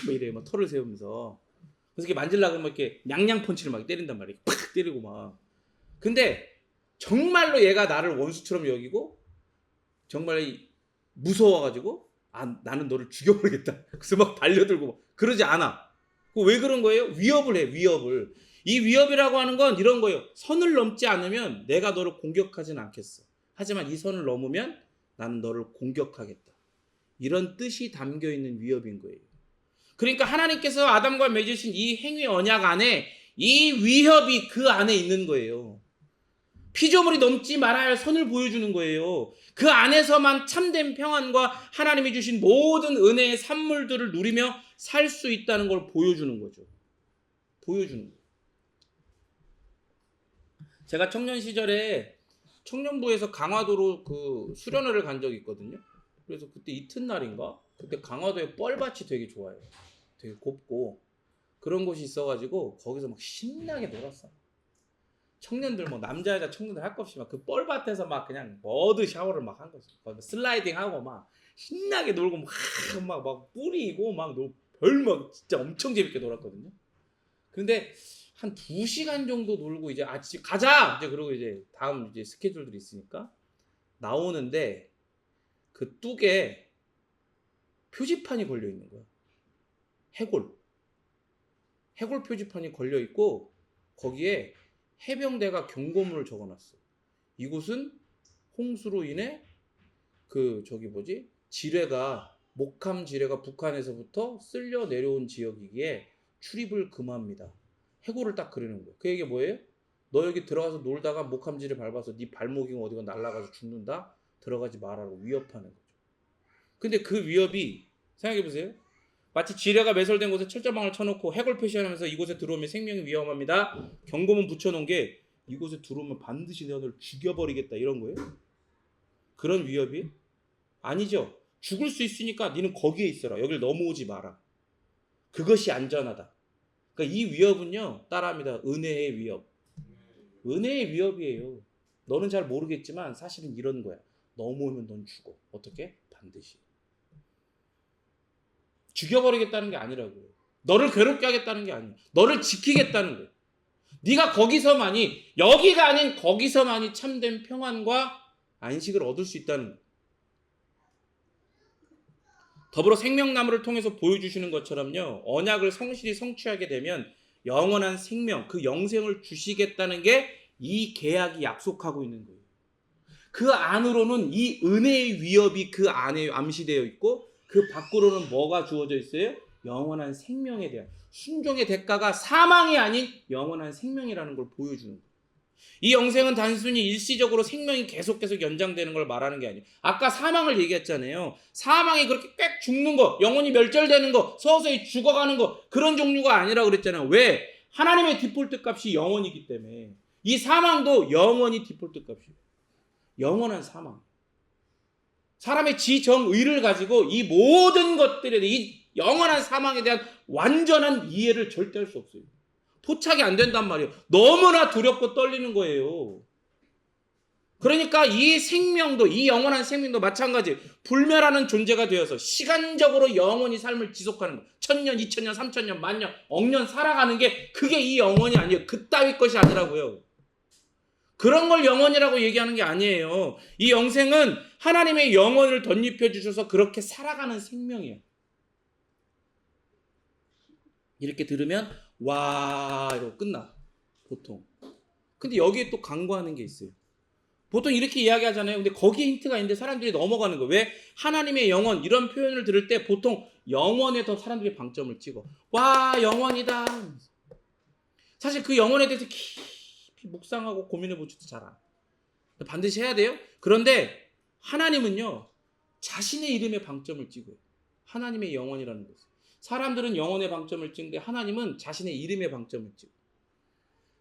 뭐 이래요. 막 털을 세우면서. 그래서 이렇게 만질라고 하면 이렇게 냥냥 펀치를 막 때린단 말이에요. 팍 때리고 막. 근데 정말로 얘가 나를 원수처럼 여기고 정말 무서워가지고 나는 너를 죽여버리겠다. 그래서 막 달려들고 막 그러지 않아. 왜 그런 거예요? 위협을 해. 위협을. 이 위협이라고 하는 건 이런 거예요. 선을 넘지 않으면 내가 너를 공격하진 않겠어. 하지만 이 선을 넘으면 나는 너를 공격하겠다. 이런 뜻이 담겨있는 위협인 거예요. 그러니까 하나님께서 아담과 맺으신 이 행위 언약 안에 이 위협이 그 안에 있는 거예요. 피조물이 넘지 말아야 할 선을 보여주는 거예요. 그 안에서만 참된 평안과 하나님이 주신 모든 은혜의 산물들을 누리며 살 수 있다는 걸 보여주는 거죠. 보여주는 거예요. 제가 청년 시절에 청년부에서 강화도로 그 수련회를 간 적이 있거든요. 그래서 그때 이튿날인가? 그때 강화도에 뻘밭이 되게 좋아요. 되게 곱고 그런 곳이 있어가지고 거기서 막 신나게 놀았어. 청년들 뭐 남자 여자 청년들 할 것 없이 막 그 뻘밭에서 막 그냥 머드 샤워를 막 한 거죠. 슬라이딩 하고 막 신나게 놀고 막 뿌리고 막 별막 진짜 엄청 재밌게 놀았거든요. 근데 한 2시간 정도 놀고 이제 집에 가자 이제 그러고 이제 다음 이제 스케줄들이 있으니까 나오는데 그 뚝에 표지판이 걸려 있는 거야. 해골 표지판이 걸려 있고 거기에 해병대가 경고문을 적어놨어. 이곳은 홍수로 인해 목함 지뢰가 북한에서부터 쓸려 내려온 지역이기에 출입을 금합니다. 해골을 딱 그리는 거예요. 그 얘기 뭐예요? 너 여기 들어가서 놀다가 목함 지뢰 밟아서 네 발목이 어디가 날아가서 죽는다? 들어가지 말라고 위협하는 거죠. 근데 그 위협이 생각해보세요. 마치 지뢰가 매설된 곳에 철조망을 쳐놓고 해골 표시하면서 이곳에 들어오면 생명이 위험합니다. 경고문 붙여놓은 게 이곳에 들어오면 반드시 내가 너를 죽여버리겠다 이런 거예요? 그런 위협이? 아니죠. 죽을 수 있으니까 니는 거기에 있어라. 여길 넘어오지 마라. 그것이 안전하다. 그러니까 이 위협은요. 따라합니다. 은혜의 위협. 은혜의 위협이에요. 너는 잘 모르겠지만 사실은 이런 거야. 넘어오면 넌 죽어. 어떻게? 반드시. 죽여버리겠다는 게 아니라고요. 너를 괴롭게 하겠다는 게 아니에요. 너를 지키겠다는 거예요. 네가 거기서만이 여기가 아닌 거기서만이 참된 평안과 안식을 얻을 수 있다는 거예요. 더불어 생명나무를 통해서 보여주시는 것처럼요. 언약을 성실히 성취하게 되면 영원한 생명, 그 영생을 주시겠다는 게 이 계약이 약속하고 있는 거예요. 그 안으로는 이 은혜의 위협이 그 안에 암시되어 있고 그 밖으로는 뭐가 주어져 있어요? 영원한 생명에 대한 순종의 대가가 사망이 아닌 영원한 생명이라는 걸 보여주는 거예요. 이 영생은 단순히 일시적으로 생명이 계속 연장되는 걸 말하는 게 아니에요. 아까 사망을 얘기했잖아요. 사망이 그렇게 꽥 죽는 거, 영혼이 멸절되는 거, 서서히 죽어가는 거 그런 종류가 아니라고 그랬잖아요. 왜? 하나님의 디폴트 값이 영원이기 때문에 이 사망도 영원히 디폴트 값이에요. 영원한 사망. 사람의 지정의를 가지고 이 모든 것들에 대해 이 영원한 사망에 대한 완전한 이해를 절대 할 수 없어요. 포착이 안 된단 말이에요. 너무나 두렵고 떨리는 거예요. 그러니까 이 생명도 이 영원한 생명도 마찬가지 불멸하는 존재가 되어서 시간적으로 영원히 삶을 지속하는 거. 1000년, 2000년, 3000년, 만년, 억년 살아가는 게 그게 이 영원이 아니에요. 그따위 것이 아니라고요. 그런 걸 영원이라고 얘기하는 게 아니에요. 이 영생은 하나님의 영혼을 덧입혀 주셔서 그렇게 살아가는 생명이에요. 이렇게 들으면 와 이러고 끝나 보통. 근데 여기에 또 강구하는 게 있어요. 보통 이렇게 이야기하잖아요. 근데 거기에 힌트가 있는데 사람들이 넘어가는 거예요. 왜? 하나님의 영원 이런 표현을 들을 때 보통 영원에 더 사람들이 방점을 찍어. 와, 영원이다. 사실 그 영혼에 대해서 깊이 묵상하고 고민해 보지도 잘 안. 반드시 해야 돼요. 그런데 하나님은요, 자신의 이름에 방점을 찍어요. 하나님의 영혼이라는 것은. 사람들은 영혼에 방점을 찍는데 하나님은 자신의 이름에 방점을 찍어요.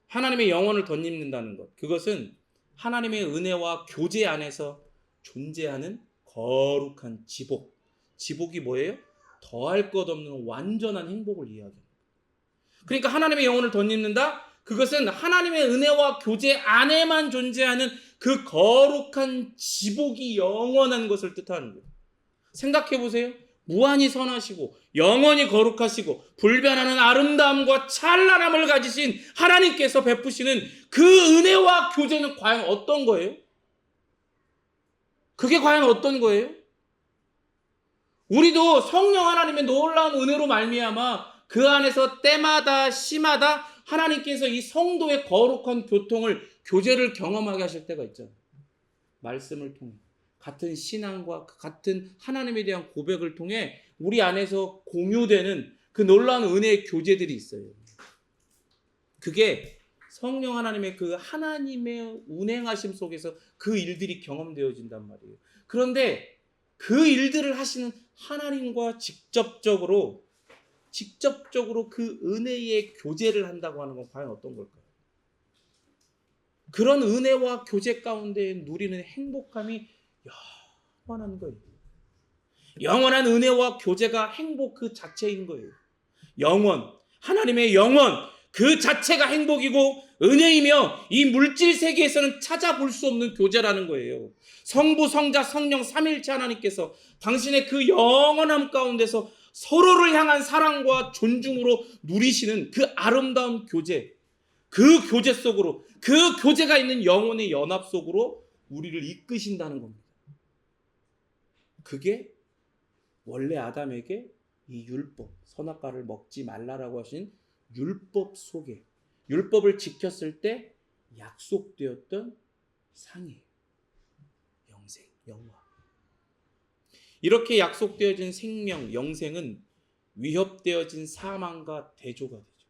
하나님의 영혼을 덧입는다는 것. 그것은 하나님의 은혜와 교제 안에서 존재하는 거룩한 지복. 지복이 뭐예요? 더할 것 없는 완전한 행복을 이야기합니다. 그러니까 하나님의 영혼을 덧입는다? 그것은 하나님의 은혜와 교제 안에만 존재하는 그 거룩한 지복이 영원한 것을 뜻하는 거예요. 생각해 보세요. 무한히 선하시고 영원히 거룩하시고 불변하는 아름다움과 찬란함을 가지신 하나님께서 베푸시는 그 은혜와 교제는 과연 어떤 거예요? 그게 과연 어떤 거예요? 우리도 성령 하나님의 놀라운 은혜로 말미암아 그 안에서 때마다 시마다 하나님께서 이 성도의 거룩한 교제를 경험하게 하실 때가 있잖아요. 말씀을 통해 같은 신앙과 같은 하나님에 대한 고백을 통해 우리 안에서 공유되는 그 놀라운 은혜의 교제들이 있어요. 그게 성령 하나님의 그 하나님의 운행하심 속에서 그 일들이 경험되어진단 말이에요. 그런데 그 일들을 하시는 하나님과 직접적으로 그 은혜의 교제를 한다고 하는 건 과연 어떤 걸까요? 그런 은혜와 교제 가운데 누리는 행복함이 영원한 거예요. 영원한 은혜와 교제가 행복 그 자체인 거예요. 영원, 하나님의 영원 그 자체가 행복이고 은혜이며 이 물질 세계에서는 찾아볼 수 없는 교제라는 거예요. 성부, 성자, 성령 삼위일체 하나님께서 당신의 그 영원함 가운데서 서로를 향한 사랑과 존중으로 누리시는 그 아름다운 교제, 그 교제 속으로, 그 교제가 있는 영혼의 연합 속으로 우리를 이끄신다는 겁니다. 그게 원래 아담에게 이 율법, 선악과를 먹지 말라라고 하신 율법 속에, 율법을 지켰을 때 약속되었던 상이에요. 영생, 영화. 이렇게 약속되어진 생명, 영생은 위협되어진 사망과 대조가 되죠.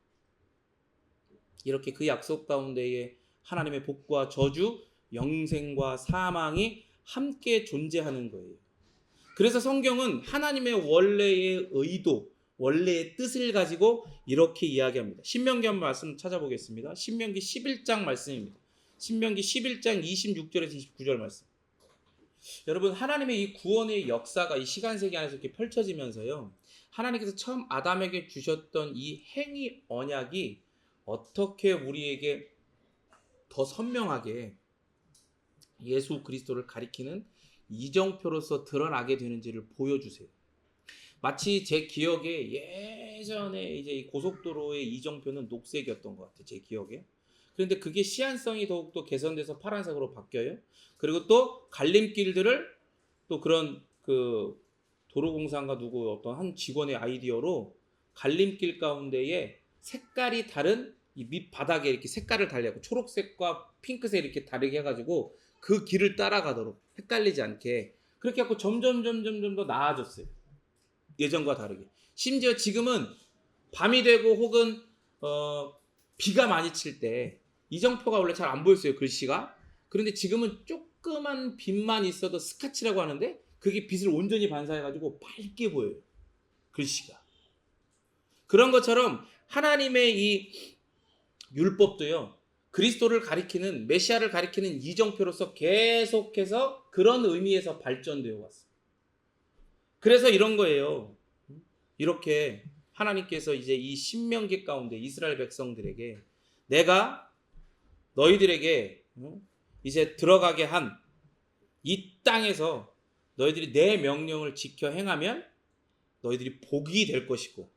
이렇게 그 약속 가운데에 하나님의 복과 저주, 영생과 사망이 함께 존재하는 거예요. 그래서 성경은 하나님의 원래의 의도, 원래의 뜻을 가지고 이렇게 이야기합니다. 신명기 한번 말씀 찾아보겠습니다. 신명기 11장 말씀입니다. 신명기 11장 26절에서 29절 말씀. 여러분, 하나님의 이 구원의 역사가 이 시간세계 안에서 이렇게 펼쳐지면서요, 하나님께서 처음 아담에게 주셨던 이 행위 언약이 어떻게 우리에게 더 선명하게 예수 그리스도를 가리키는 이정표로서 드러나게 되는지를 보여주세요. 마치 제 기억에 예전에 이제 이 고속도로의 이정표는 녹색이었던 것 같아요. 제 기억에. 그런데 그게 시한성이 더욱더 개선돼서 파란색으로 바뀌어요. 그리고 또 갈림길들을 또 그런 그 도로공사인가 누구 어떤 한 직원의 아이디어로 갈림길 가운데에 색깔이 다른 이 밑바닥에 이렇게 색깔을 달리고 초록색과 핑크색 이렇게 다르게 해가지고 그 길을 따라가도록 헷갈리지 않게 그렇게 하고 점점 더 나아졌어요. 예전과 다르게. 심지어 지금은 밤이 되고 혹은 비가 많이 칠 때 이정표가 원래 잘 안 보였어요, 글씨가. 그런데 지금은 조그만 빛만 있어도 스카치라고 하는데 그게 빛을 온전히 반사해가지고 밝게 보여요, 글씨가. 그런 것처럼 하나님의 이 율법도요, 그리스도를 가리키는, 메시아를 가리키는 이정표로서 계속해서 그런 의미에서 발전되어 왔어요. 그래서 이런 거예요. 이렇게 하나님께서 이제 이 신명기 가운데 이스라엘 백성들에게 내가 너희들에게 이제 들어가게 한 이 땅에서 너희들이 내 명령을 지켜 행하면 너희들이 복이 될 것이고,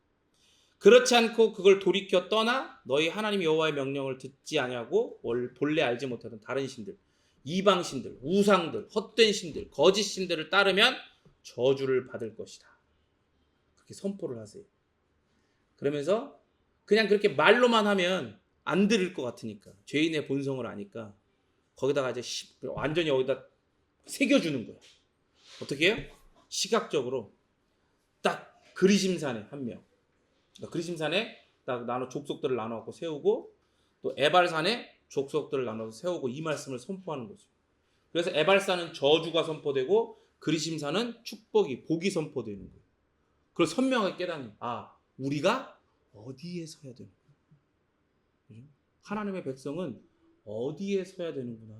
그렇지 않고 그걸 돌이켜 떠나 너희 하나님 여호와의 명령을 듣지 아니하고 본래 알지 못하던 다른 신들, 이방신들, 우상들, 헛된 신들, 거짓 신들을 따르면 저주를 받을 것이다. 그렇게 선포를 하세요. 그러면서 그냥 그렇게 말로만 하면 안 들을 것 같으니까, 죄인의 본성을 아니까 거기다가 이제 완전히 여기다 새겨주는 거야. 어떻게 해요? 시각적으로 딱 그리심산에 한 명, 그러니까 그리심산에 딱 족속들을 나눠갖고 세우고, 또 에발산에 족속들을 나눠서 세우고, 이 말씀을 선포하는 거죠. 그래서 에발산은 저주가 선포되고 그리심산은 축복이, 복이 선포되는 거예요. 그걸 선명하게 깨닫는, 우리가 어디에 서야 되는 거야. 하나님의 백성은 어디에 서야 되는구나.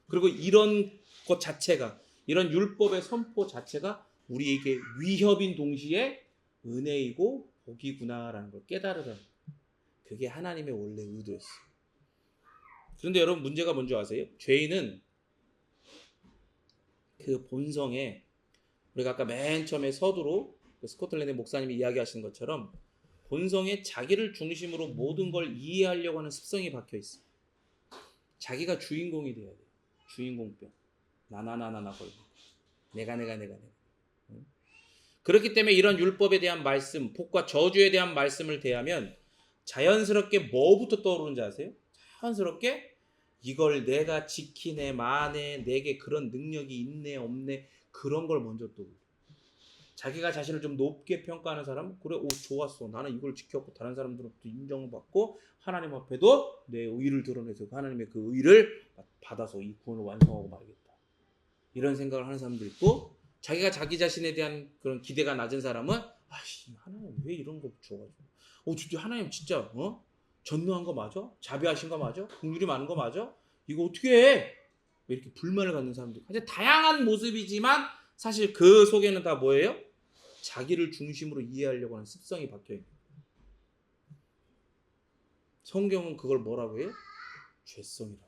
그리고 이런 것 자체가, 이런 율법의 선포 자체가 우리에게 위협인 동시에 은혜이고 복이구나라는 걸 깨달으라는, 그게 하나님의 원래 의도였어요. 그런데 여러분, 문제가 뭔지 아세요? 죄인은 그 본성에, 우리가 아까 맨 처음에 서두로 스코틀랜드 목사님이 이야기하신 것처럼 본성에 자기를 중심으로 모든 걸 이해하려고 하는 습성이 박혀 있어요. 자기가 주인공이 돼야 돼요. 주인공병. 나나나나나 걸고. 내가. 그렇기 때문에 이런 율법에 대한 말씀, 복과 저주에 대한 말씀을 대하면 자연스럽게 뭐부터 떠오르는지 아세요? 자연스럽게 이걸 내가 지키네 마네, 내게 그런 능력이 있네 없네, 그런 걸 먼저 떠올려. 자기가 자신을 좀 높게 평가하는 사람은, 그래, 좋았어, 나는 이걸 지켰고 다른 사람들로부터 인정을 받고 하나님 앞에도 내 의를 드러내서 하나님의 그 의를 받아서 이 구원을 완성하고 말겠다, 이런 생각을 하는 사람도 있고, 자기가 자기 자신에 대한 그런 기대가 낮은 사람은 하나님 왜 이런 거 줘가지고, 진짜 하나님 진짜 전능한 거 맞아? 자비하신 거 맞아? 긍휼이 많은 거 맞아? 이거 어떻게 해? 이렇게 불만을 갖는 사람들, 아주 다양한 모습이지만 사실 그 속에는 다 뭐예요? 자기를 중심으로 이해하려고 하는 습성이 박혀있는 거예요. 성경은 그걸 뭐라고 해요? 죄성이라고.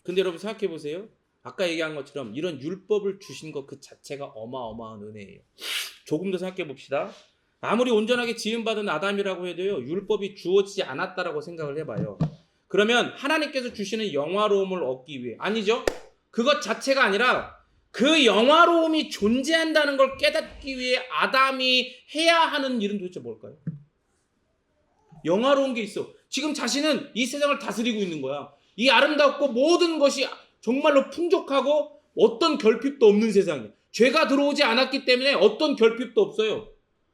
근데 여러분 생각해 보세요. 아까 얘기한 것처럼 이런 율법을 주신 것 그 자체가 어마어마한 은혜예요. 조금 더 생각해 봅시다. 아무리 온전하게 지음받은 아담이라고 해도요, 율법이 주어지지 않았다라고 생각을 해봐요. 그러면 하나님께서 주시는 영화로움을 얻기 위해, 아니죠, 그것 자체가 아니라 그 영화로움이 존재한다는 걸 깨닫기 위해 아담이 해야 하는 일은 도대체 뭘까요? 영화로운 게 있어. 지금 자신은 이 세상을 다스리고 있는 거야. 이 아름답고 모든 것이 정말로 풍족하고 어떤 결핍도 없는 세상이야. 죄가 들어오지 않았기 때문에 어떤 결핍도 없어요.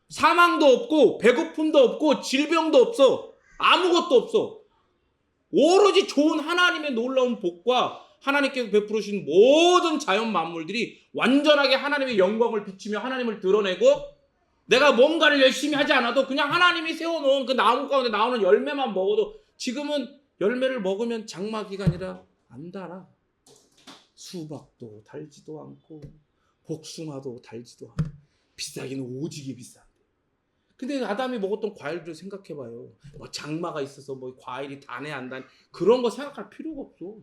사망도 없고 배고픔도 없고 질병도 없어. 아무것도 없어. 오로지 좋은 하나님의 놀라운 복과 하나님께서 베풀으신 모든 자연 만물들이 완전하게 하나님의 영광을 비추며 하나님을 드러내고, 내가 뭔가를 열심히 하지 않아도 그냥 하나님이 세워놓은 그 나무 가운데 나오는 열매만 먹어도, 지금은 열매를 먹으면 장마기가 아니라 안 달아. 수박도 달지도 않고 복숭아도 달지도 않고, 비싸기는 오지게 비싼데. 근데 아담이 먹었던 과일들 생각해봐요. 뭐 장마가 있어서 뭐 과일이 다네 안 다네, 그런 거 생각할 필요가 없어.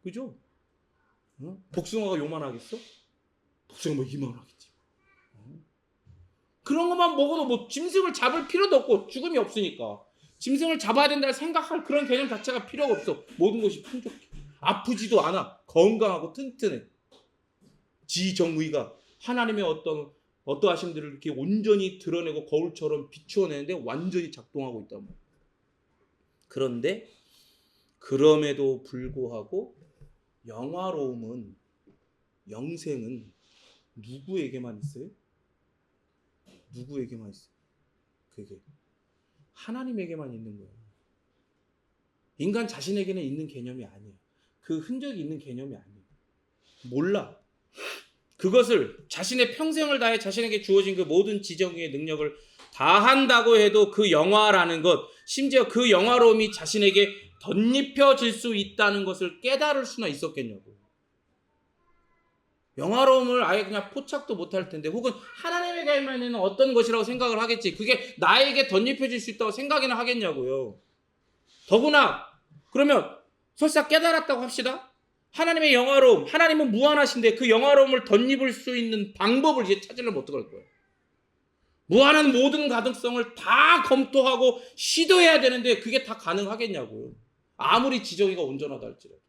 그죠? 복숭아가 요만하겠어? 복숭아 뭐 이만하겠지. 그런 것만 먹어도 뭐 짐승을 잡을 필요도 없고, 죽음이 없으니까 짐승을 잡아야 된다 생각할 그런 개념 자체가 필요가 없어. 모든 것이 풍족해. 아프지도 않아. 건강하고 튼튼해. 지정의가 하나님의 어떠하심들을 이렇게 온전히 드러내고 거울처럼 비추어내는데 완전히 작동하고 있단 말이야. 그런데 그럼에도 불구하고 영화로움은, 영생은 누구에게만 있어요? 누구에게만 있어요? 그게 하나님에게만 있는 거예요. 인간 자신에게는 있는 개념이 아니에요. 그 흔적이 있는 개념이 아니에요. 몰라. 그것을 자신의 평생을 다해 자신에게 주어진 그 모든 지정의 능력을 다한다고 해도 그 영화라는 것, 심지어 그 영화로움이 자신에게 덧입혀질 수 있다는 것을 깨달을 수나 있었겠냐고. 영화로움을 아예 그냥 포착도 못할 텐데, 혹은 하나님에게만 있는 어떤 것이라고 생각을 하겠지. 그게 나에게 덧입혀질 수 있다고 생각이나 하겠냐고요. 더구나 그러면 설사 깨달았다고 합시다. 하나님의 영화로움, 하나님은 무한하신데 그 영화로움을 덧입을 수 있는 방법을 이제 찾으려면 어떡할 거예요? 무한한 모든 가능성을 다 검토하고 시도해야 되는데 그게 다 가능하겠냐고요. 아무리 지정의가 온전하다 할지라도.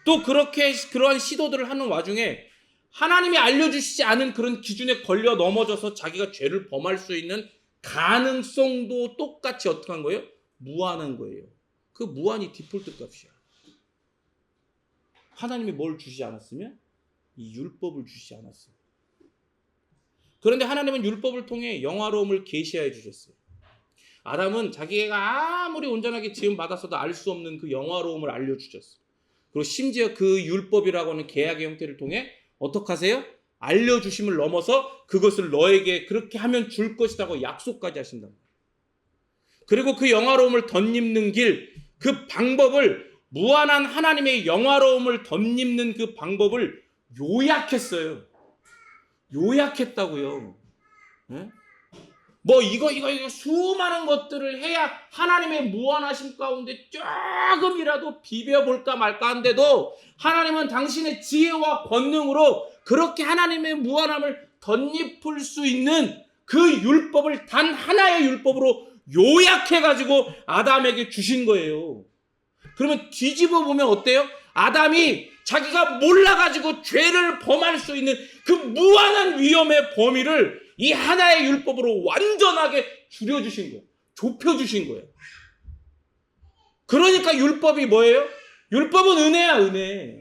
또 그렇게 그러한 시도들을 하는 와중에 하나님이 알려주시지 않은 그런 기준에 걸려 넘어져서 자기가 죄를 범할 수 있는 가능성도 똑같이 어떻게 한 거예요? 무한한 거예요. 그 무한이 디폴트 값이야. 하나님이 뭘 주시지 않았으면? 이 율법을 주시지 않았어요. 그런데 하나님은 율법을 통해 영화로움을 계시하여 주셨어요. 아담은 자기가 아무리 온전하게 지음 받았어도 알 수 없는 그 영화로움을 알려주셨어요. 그리고 심지어 그 율법이라고 하는 계약의 형태를 통해 어떻게 하세요? 알려주심을 넘어서 그것을 너에게 그렇게 하면 줄 것이라고 약속까지 하신다. 그리고 그 영화로움을 덧입는 길, 그 방법을, 무한한 하나님의 영화로움을 덧입는 그 방법을 요약했어요. 요약했다고요. 네? 뭐 이거 수많은 것들을 해야 하나님의 무한하심 가운데 조금이라도 비벼볼까 말까 한데도 하나님은 당신의 지혜와 권능으로 그렇게 하나님의 무한함을 덧입을 수 있는 그 율법을 단 하나의 율법으로 요약해가지고 아담에게 주신 거예요. 그러면 뒤집어 보면 어때요? 아담이 자기가 몰라가지고 죄를 범할 수 있는 그 무한한 위험의 범위를 이 하나의 율법으로 완전하게 줄여주신 거예요. 좁혀주신 거예요. 그러니까 율법이 뭐예요? 율법은 은혜야, 은혜.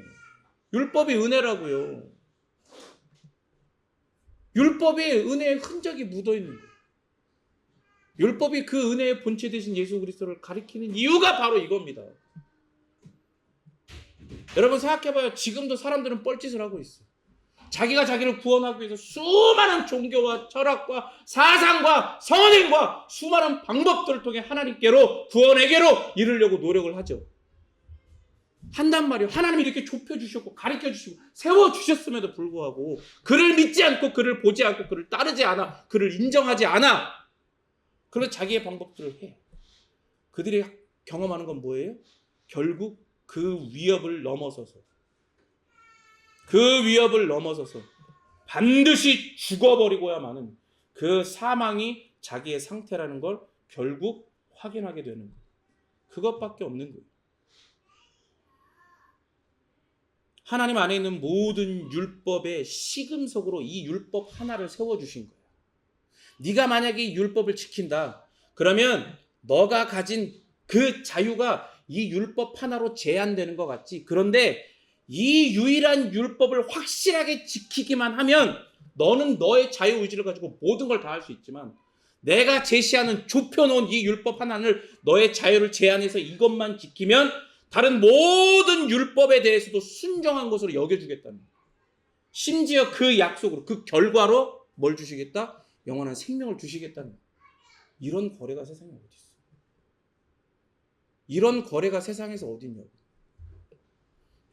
율법이 은혜라고요. 율법에 은혜의 흔적이 묻어있는 거예요. 율법이 그 은혜의 본체 되신 예수 그리스도를 가리키는 이유가 바로 이겁니다. 여러분 생각해봐요. 지금도 사람들은 뻘짓을 하고 있어요. 자기가 자기를 구원하기 위해서 수많은 종교와 철학과 사상과 선행과 수많은 방법들을 통해 하나님께로 구원에게로 이르려고 노력을 하죠. 한단 말이에요. 하나님이 이렇게 좁혀주셨고 가르쳐주시고 세워주셨음에도 불구하고 그를 믿지 않고 그를 보지 않고 그를 따르지 않아 그를 인정하지 않아. 그래서 자기의 방법들을 해. 그들이 경험하는 건 뭐예요? 결국 그 위협을 넘어서서 반드시 죽어버리고야만은 그 사망이 자기의 상태라는 걸 결국 확인하게 되는 거예요. 그것밖에 없는 거예요. 하나님 안에 있는 모든 율법의 시금석으로 이 율법 하나를 세워주신 거예요. 네가 만약에 이 율법을 지킨다. 그러면 너가 가진 그 자유가 이 율법 하나로 제한되는 것 같지. 그런데 이 유일한 율법을 확실하게 지키기만 하면 너는 너의 자유의지를 가지고 모든 걸 다 할 수 있지만 내가 제시하는 좁혀놓은 이 율법 하나를 너의 자유를 제한해서 이것만 지키면 다른 모든 율법에 대해서도 순종한 것으로 여겨주겠다는 거예요. 심지어 그 약속으로 그 결과로 뭘 주시겠다? 영원한 생명을 주시겠다는 거예요. 이런 거래가 세상에 어디 있어? 이런 거래가 세상에서 어디 있냐고.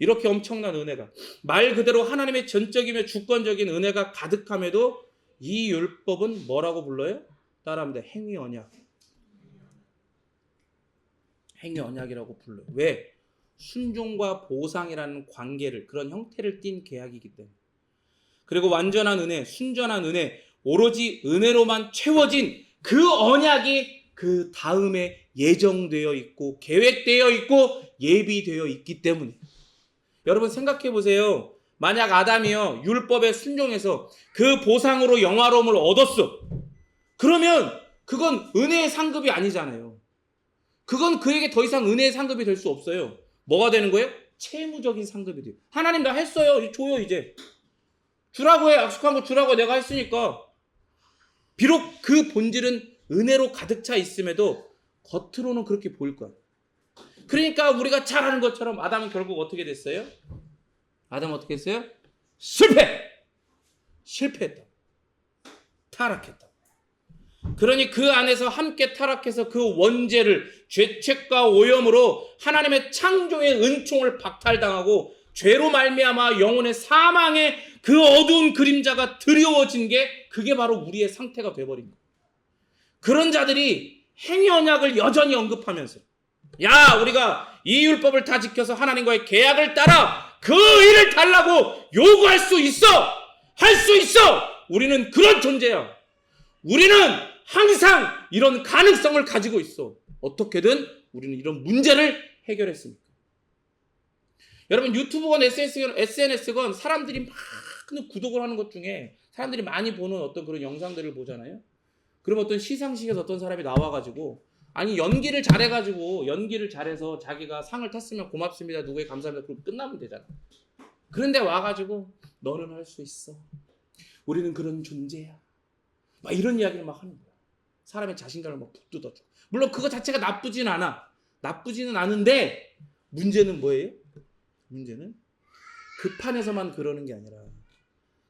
이렇게 엄청난 은혜가 말 그대로 하나님의 전적이며 주권적인 은혜가 가득함에도 이 율법은 뭐라고 불러요? 따라합니다. 행위 언약. 행위 언약이라고 불러요. 왜? 순종과 보상이라는 관계를 그런 형태를 띈 계약이기 때문에. 그리고 완전한 은혜, 순전한 은혜, 오로지 은혜로만 채워진 그 언약이 그 다음에 예정되어 있고 계획되어 있고 예비되어 있기 때문에. 여러분 생각해 보세요. 만약 아담이요 율법에 순종해서 그 보상으로 영화로움을 얻었어. 그러면 그건 은혜의 상급이 아니잖아요. 그건 그에게 더 이상 은혜의 상급이 될 수 없어요. 뭐가 되는 거예요? 채무적인 상급이 돼요. 하나님 나 했어요. 줘요 이제. 주라고 해. 약속한 거 주라고 내가 했으니까. 비록 그 본질은 은혜로 가득 차 있음에도 겉으로는 그렇게 보일 거야. 그러니까 우리가 잘 아는 것처럼 아담은 결국 어떻게 됐어요? 아담은 어떻게 했어요? 실패했다. 타락했다. 그러니 그 안에서 함께 타락해서 그 원죄를 죄책과 오염으로 하나님의 창조의 은총을 박탈당하고 죄로 말미암아 영혼의 사망의 그 어두운 그림자가 드리워진 게 그게 바로 우리의 상태가 돼버린 거예요. 그런 자들이 행위 언약을 여전히 언급하면서 야 우리가 이 율법을 다 지켜서 하나님과의 계약을 따라 그 의를 달라고 요구할 수 있어. 할 수 있어. 우리는 그런 존재야. 우리는 항상 이런 가능성을 가지고 있어. 어떻게든 우리는 이런 문제를 해결했습니다. 여러분 유튜브건 SNS건 사람들이 막 구독을 하는 것 중에 사람들이 많이 보는 어떤 그런 영상들을 보잖아요. 그럼 어떤 시상식에서 어떤 사람이 나와가지고 아니 연기를 잘해서 자기가 상을 탔으면 고맙습니다. 누구에 감사합니다. 그럼 끝나면 되잖아. 그런데 와가지고 너는 할 수 있어. 우리는 그런 존재야. 막 이런 이야기를 막 하는 거야. 사람의 자신감을 막 북돋아줘. 물론 그거 자체가 나쁘지는 않아. 나쁘지는 않은데 문제는 뭐예요? 문제는 그 판에서만 그러는 게 아니라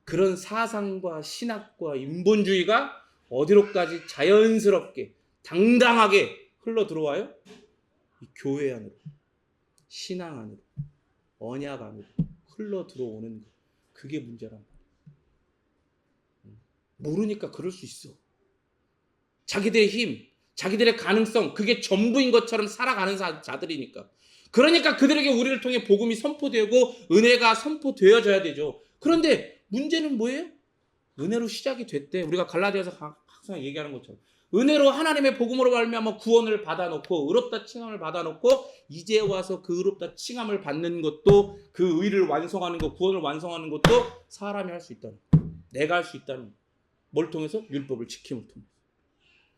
그런 사상과 신학과 인본주의가 어디로까지 자연스럽게 당당하게 흘러 들어와요? 이 교회 안으로, 신앙 안으로, 언약 안으로 흘러 들어오는 거. 그게 문제란 말이에요. 모르니까 그럴 수 있어. 자기들의 힘, 자기들의 가능성, 그게 전부인 것처럼 살아가는 자들이니까. 그러니까 그들에게 우리를 통해 복음이 선포되고 은혜가 선포되어져야 되죠. 그런데 문제는 뭐예요? 은혜로 시작이 됐대. 우리가 갈라디아서 항상 얘기하는 것처럼 은혜로 하나님의 복음으로 말미암아 구원을 받아놓고 의롭다 칭함을 받아놓고 이제 와서 그 의롭다 칭함을 받는 것도 그 의를 완성하는 것, 구원을 완성하는 것도 사람이 할 수 있다는 거예요. 내가 할 수 있다는 거예요. 뭘 통해서? 율법을 지킴을 통해서,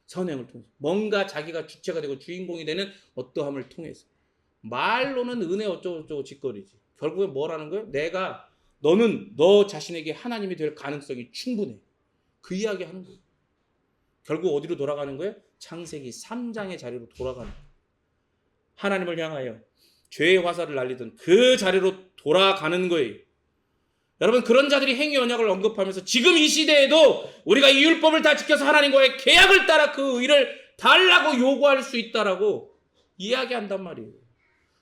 선행을 통해서, 뭔가 자기가 주체가 되고 주인공이 되는 어떠함을 통해서. 말로는 은혜 어쩌고저쩌고 짓거리지. 결국에 뭐라는 거예요? 너는 너 자신에게 하나님이 될 가능성이 충분해. 그 이야기 하는 거예요. 결국 어디로 돌아가는 거예요? 창세기 3장의 자리로 돌아가는 거예요. 하나님을 향하여 죄의 화살을 날리던 그 자리로 돌아가는 거예요. 여러분, 그런 자들이 행위 언약을 언급하면서 지금 이 시대에도 우리가 이 율법을 다 지켜서 하나님과의 계약을 따라 그 의를 달라고 요구할 수 있다라고 이야기한단 말이에요.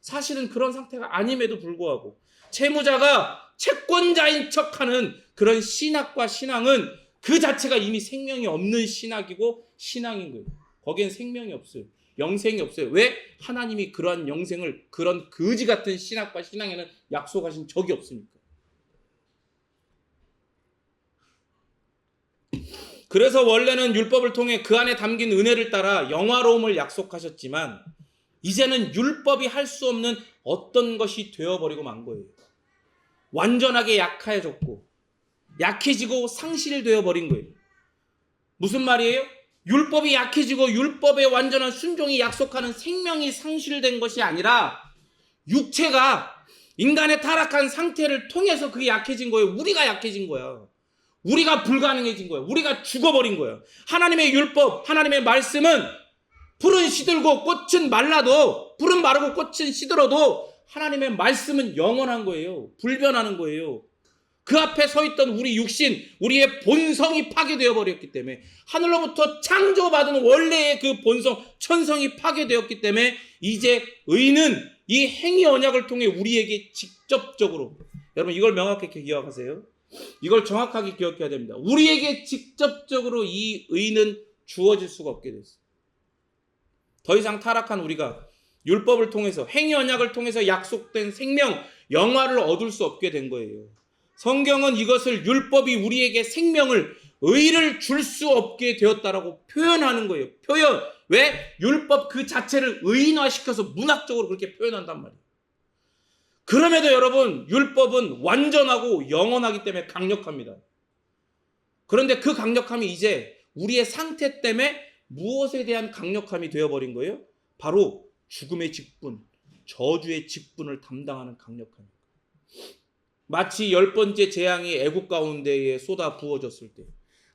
사실은 그런 상태가 아님에도 불구하고 채무자가 채권자인 척하는 그런 신학과 신앙은 그 자체가 이미 생명이 없는 신학이고 신앙인 거예요. 거기엔 생명이 없어요. 영생이 없어요. 왜? 하나님이 그러한 영생을 그런 거지 같은 신학과 신앙에는 약속하신 적이 없으니까. 그래서 원래는 율법을 통해 그 안에 담긴 은혜를 따라 영화로움을 약속하셨지만 이제는 율법이 할 수 없는 어떤 것이 되어버리고 만 거예요. 완전하게 약해지고 상실되어 버린 거예요. 무슨 말이에요? 율법이 약해지고 율법의 완전한 순종이 약속하는 생명이 상실된 것이 아니라 육체가 인간의 타락한 상태를 통해서 그게 약해진 거예요. 우리가 약해진 거야. 우리가 불가능해진 거야. 우리가 죽어버린 거야. 하나님의 율법, 하나님의 말씀은 풀은 시들고 꽃은 말라도, 풀은 마르고 꽃은 시들어도 하나님의 말씀은 영원한 거예요. 불변하는 거예요. 그 앞에 서 있던 우리 육신, 우리의 본성이 파괴되어 버렸기 때문에, 하늘로부터 창조받은 원래의 그 본성, 천성이 파괴되었기 때문에 이제 의는 이 행위 언약을 통해 우리에게 직접적으로, 여러분 이걸 명확하게 기억하세요. 이걸 정확하게 기억해야 됩니다. 우리에게 직접적으로 이 의는 주어질 수가 없게 됐어요. 더 이상 타락한 우리가 율법을 통해서, 행위 언약을 통해서 약속된 생명, 영화를 얻을 수 없게 된 거예요. 성경은 이것을 율법이 우리에게 생명을, 의를 줄 수 없게 되었다라고 표현하는 거예요. 표현. 왜? 율법 그 자체를 의인화시켜서 문학적으로 그렇게 표현한단 말이에요. 그럼에도 여러분, 율법은 완전하고 영원하기 때문에 강력합니다. 그런데 그 강력함이 이제 우리의 상태 때문에 무엇에 대한 강력함이 되어버린 거예요? 바로 죽음의 직분, 저주의 직분을 담당하는 강력함입니다. 마치 10번째 재앙이 애국 가운데에 쏟아 부어졌을 때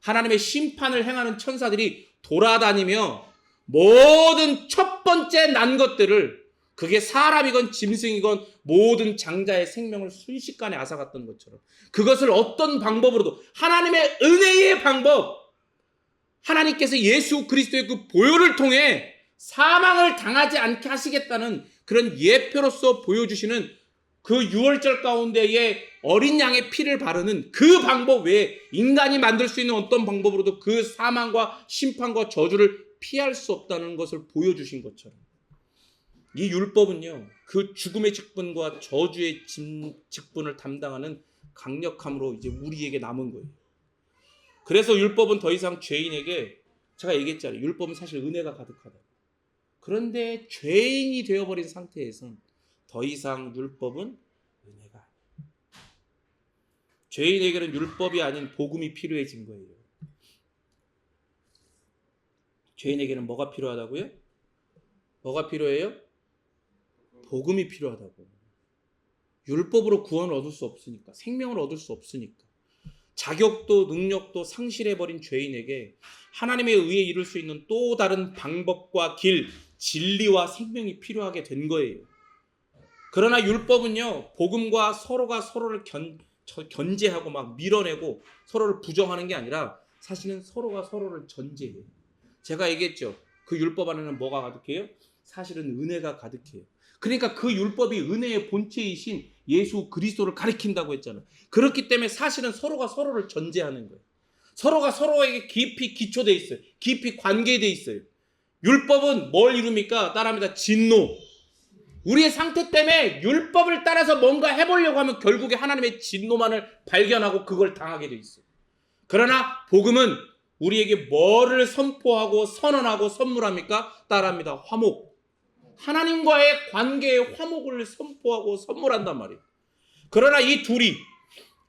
하나님의 심판을 행하는 천사들이 돌아다니며 모든 첫 번째 난 것들을, 그게 사람이건 짐승이건 모든 장자의 생명을 순식간에 앗아갔던 것처럼, 그것을 어떤 방법으로도 하나님의 은혜의 방법, 하나님께서 예수 그리스도의 그 보혈을 통해 사망을 당하지 않게 하시겠다는 그런 예표로서 보여주시는 그 6월절 가운데에 어린 양의 피를 바르는 그 방법 외에 인간이 만들 수 있는 어떤 방법으로도 그 사망과 심판과 저주를 피할 수 없다는 것을 보여주신 것처럼, 이 율법은요, 그 죽음의 직분과 저주의 직분을 담당하는 강력함으로 이제 우리에게 남은 거예요. 그래서 율법은 더 이상 죄인에게, 제가 얘기했잖아요. 율법은 사실 은혜가 가득하다. 그런데 죄인이 되어버린 상태에서는 더 이상 율법은 은혜가 아니에요. 죄인에게는 율법이 아닌 복음이 필요해진 거예요. 죄인에게는 뭐가 필요하다고요? 뭐가 필요해요? 복음이 필요하다고. 율법으로 구원을 얻을 수 없으니까, 생명을 얻을 수 없으니까, 자격도 능력도 상실해버린 죄인에게 하나님의 의에 이룰 수 있는 또 다른 방법과 길, 진리와 생명이 필요하게 된 거예요. 그러나 율법은요, 복음과 서로가 서로를 견제하고 막 밀어내고 서로를 부정하는 게 아니라 사실은 서로가 서로를 전제해요. 제가 얘기했죠. 그 율법 안에는 뭐가 가득해요? 사실은 은혜가 가득해요. 그러니까 그 율법이 은혜의 본체이신 예수 그리스도를 가리킨다고 했잖아요. 그렇기 때문에 사실은 서로가 서로를 전제하는 거예요. 서로가 서로에게 깊이 기초되어 있어요. 깊이 관계되어 있어요. 율법은 뭘 이룹니까? 따라합니다. 진노. 우리의 상태 때문에 율법을 따라서 뭔가 해보려고 하면 결국에 하나님의 진노만을 발견하고 그걸 당하게 돼 있어요. 그러나 복음은 우리에게 뭐를 선포하고 선언하고 선물합니까? 따라합니다. 화목. 하나님과의 관계의 화목을 선포하고 선물한단 말이에요. 그러나 이 둘이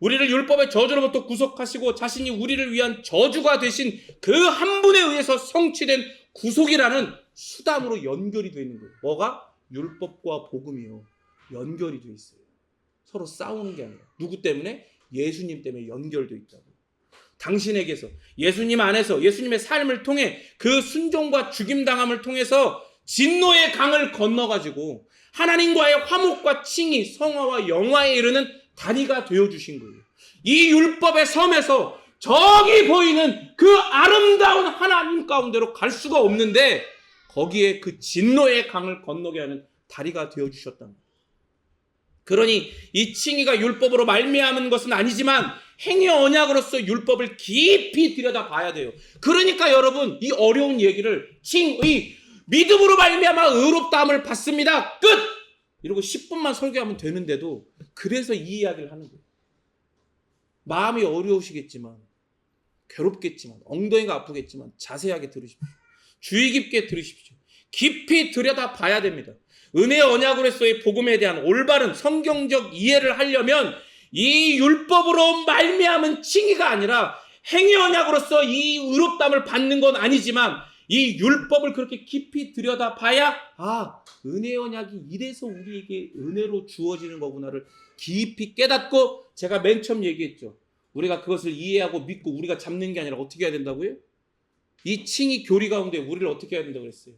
우리를 율법의 저주로부터 구속하시고 자신이 우리를 위한 저주가 되신 그 한 분에 의해서 성취된 구속이라는 수단으로 연결이 되어 있는 거예요. 뭐가? 율법과 복음이요. 연결이 되어 있어요. 서로 싸우는 게 아니라. 누구 때문에? 예수님 때문에 연결되어 있다고. 당신에게서, 예수님 안에서, 예수님의 삶을 통해 그 순종과 죽임당함을 통해서 진노의 강을 건너가지고 하나님과의 화목과 칭의, 성화와 영화에 이르는 다리가 되어주신 거예요. 이 율법의 섬에서 저기 보이는 그 아름다운 하나님 가운데로 갈 수가 없는데 거기에 그 진노의 강을 건너게 하는 다리가 되어주셨단 말이에요. 그러니 이 칭의가 율법으로 말미암은 것은 아니지만 행위 언약으로서 율법을 깊이 들여다봐야 돼요. 그러니까 여러분 이 어려운 얘기를 칭의, 믿음으로 말미암아 의롭다함을 받습니다. 끝! 이러고 10분만 설교하면 되는데도 그래서 이 이야기를 하는 거예요. 마음이 어려우시겠지만 괴롭겠지만 엉덩이가 아프겠지만 자세하게 들으십시오. 주의 깊게 들으십시오. 깊이 들여다봐야 됩니다. 은혜의 언약으로서의 복음에 대한 올바른 성경적 이해를 하려면 이 율법으로 말미암은 칭의가 아니라 행위 언약으로서 이 의롭다함을 받는 건 아니지만 이 율법을 그렇게 깊이 들여다봐야 은혜의 언약이 이래서 우리에게 은혜로 주어지는 거구나를 깊이 깨닫고 제가 맨 처음 얘기했죠. 우리가 그것을 이해하고 믿고 우리가 잡는 게 아니라 어떻게 해야 된다고요? 이 칭의 교리 가운데 우리를 어떻게 해야 된다고 그랬어요?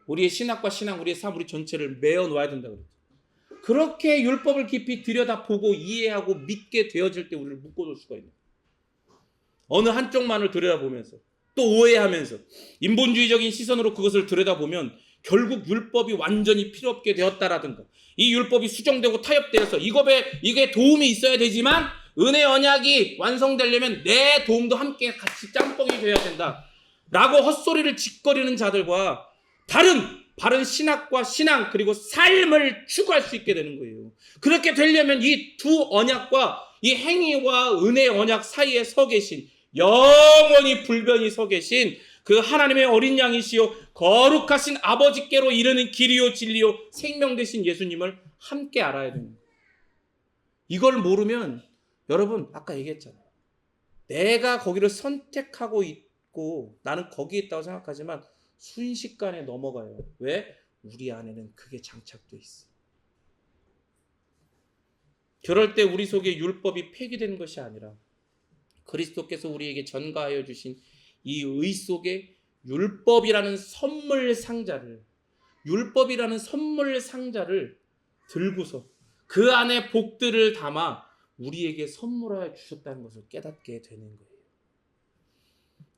우리의 신학과 신앙, 우리의 삶, 우리 전체를 메어 놓아야 된다고 그랬죠. 그렇게 율법을 깊이 들여다보고 이해하고 믿게 되어질 때 우리를 묶어둘 수가 있는 거예요. 어느 한쪽만을 들여다보면서 또 오해하면서 인본주의적인 시선으로 그것을 들여다보면 결국 율법이 완전히 필요 없게 되었다라든가 이 율법이 수정되고 타협되어서 이게 도움이 있어야 되지만 은혜 언약이 완성되려면 내 도움도 함께 같이 짬뽕이 되어야 된다 라고 헛소리를 짓거리는 자들과 다른 바른 신학과 신앙 그리고 삶을 추구할 수 있게 되는 거예요. 그렇게 되려면 이 두 언약과 이 행위와 은혜의 언약 사이에 서 계신 영원히 불변이 서 계신 그 하나님의 어린 양이시요 거룩하신 아버지께로 이르는 길이요 진리요 생명 되신 예수님을 함께 알아야 됩니다. 이걸 모르면 여러분 아까 얘기했잖아요. 내가 거기를 선택하고 있고 나는 거기에 있다고 생각하지만 순식간에 넘어가요. 왜? 우리 안에는 그게 장착되어 있어. 그럴 때 우리 속에 율법이 폐기되는 것이 아니라 그리스도께서 우리에게 전가하여 주신 이 의 속에 율법이라는 선물 상자를 들고서 그 안에 복들을 담아 우리에게 선물하여 주셨다는 것을 깨닫게 되는 거예요.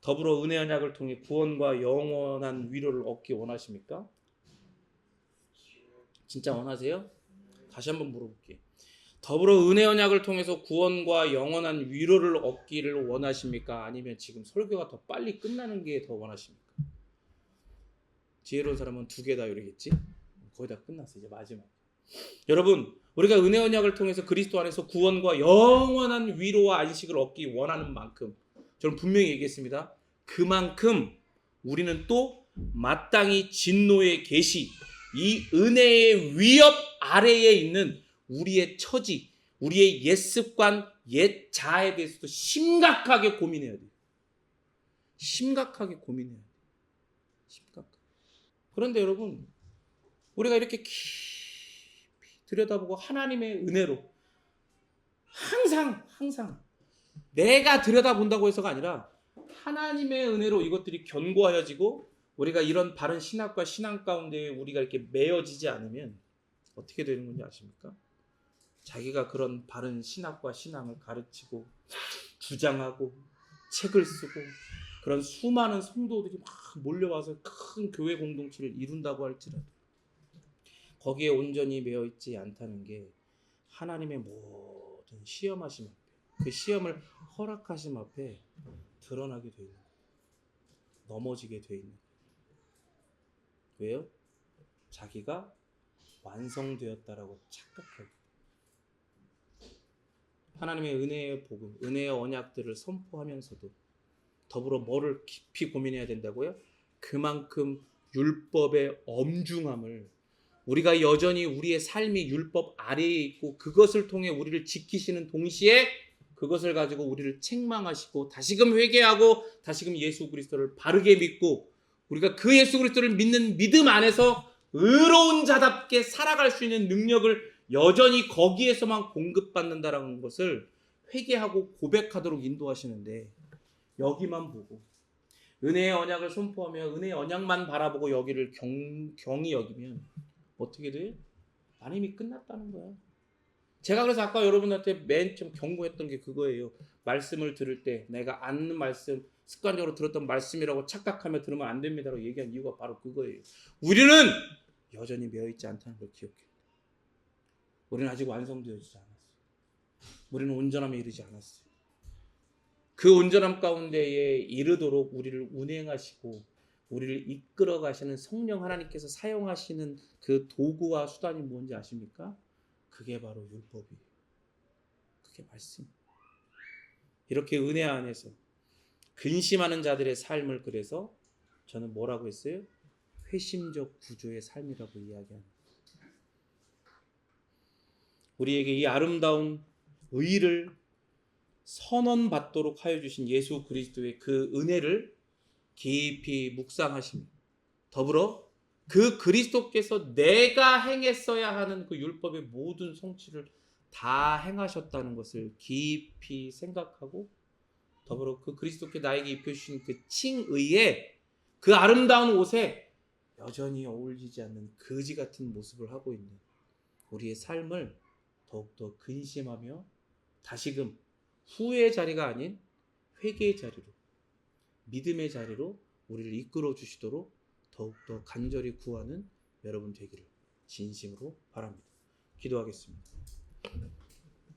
더불어 은혜 언약을 통해 구원과 영원한 위로를 얻기 원하십니까? 진짜 원하세요? 다시 한번 물어볼게요. 더불어 은혜 언약을 통해서 구원과 영원한 위로를 얻기를 원하십니까? 아니면 지금 설교가 더 빨리 끝나는 게 더 원하십니까? 지혜로운 사람은 두 개 다 이러겠지? 거의 다 끝났어. 이제 마지막. 여러분, 우리가 은혜 언약을 통해서 그리스도 안에서 구원과 영원한 위로와 안식을 얻기 원하는 만큼 저는 분명히 얘기했습니다. 그만큼 우리는 또 마땅히 진노의 계시, 이 은혜의 위협 아래에 있는 우리의 처지, 우리의 옛 습관, 옛 자아에 대해서도 심각하게 고민해야 돼요. 심각하게 고민해야 돼요. 심각하게. 그런데 여러분, 우리가 이렇게 깊이 들여다보고 하나님의 은혜로 항상 내가 들여다본다고 해서가 아니라 하나님의 은혜로 이것들이 견고하여지고 우리가 이런 바른 신학과 신앙 가운데 우리가 이렇게 매어지지 않으면 어떻게 되는 건지 아십니까? 자기가 그런 바른 신학과 신앙을 가르치고 주장하고 책을 쓰고 그런 수많은 성도들이 막 몰려와서 큰 교회 공동체를 이룬다고 할지라도 거기에 온전히 매어 있지 않다는 게 하나님의 모든 시험하심 앞에 그 시험을 허락하심 앞에 드러나게 돼 있는 거예요. 넘어지게 돼 있는 거예요. 왜요? 자기가 완성되었다라고 착각하고 하나님의 은혜의 복음, 은혜의 언약들을 선포하면서도 더불어 뭐를 깊이 고민해야 된다고요? 그만큼 율법의 엄중함을 우리가 여전히 우리의 삶이 율법 아래에 있고 그것을 통해 우리를 지키시는 동시에 그것을 가지고 우리를 책망하시고 다시금 회개하고 다시금 예수 그리스도를 바르게 믿고 우리가 그 예수 그리스도를 믿는 믿음 안에서 의로운 자답게 살아갈 수 있는 능력을 여전히 거기에서만 공급받는다라는 것을 회개하고 고백하도록 인도하시는데 여기만 보고 은혜의 언약을 선포하며 은혜의 언약만 바라보고 여기를 경히 여기면 어떻게 돼요? 나는 이미 끝났다는 거야. 제가 그래서 아까 여러분한테 맨 처음 경고했던 게 그거예요. 말씀을 들을 때 내가 아는 말씀, 습관적으로 들었던 말씀이라고 착각하며 들으면 안 됩니다라고 얘기한 이유가 바로 그거예요. 우리는 여전히 매어있지 않다는 걸 기억해야 돼. 우리는 아직 완성되어지지 않았어요. 우리는 온전함에 이르지 않았어요. 그 온전함 가운데에 이르도록 우리를 운행하시고 우리를 이끌어 가시는 성령 하나님께서 사용하시는 그 도구와 수단이 뭔지 아십니까? 그게 바로 율법이에요. 그게 말씀. 이렇게 은혜 안에서 근심하는 자들의 삶을 그래서 저는 뭐라고 했어요? 회심적 구조의 삶이라고 이야기합니다. 우리에게 이 아름다운 의를 선언받도록 하여 주신 예수 그리스도의 그 은혜를 깊이 묵상하시며 더불어 그 그리스도께서 내가 행했어야 하는 그 율법의 모든 성취를 다 행하셨다는 것을 깊이 생각하고 더불어 그 그리스도께 나에게 입혀주신 그 칭의에 그 아름다운 옷에 여전히 어울리지 않는 거지 같은 모습을 하고 있는 우리의 삶을 더욱더 근심하며 다시금 후회의 자리가 아닌 회개의 자리로 믿음의 자리로 우리를 이끌어 주시도록 더욱더 간절히 구하는 여러분 되기를 진심으로 바랍니다. 기도하겠습니다.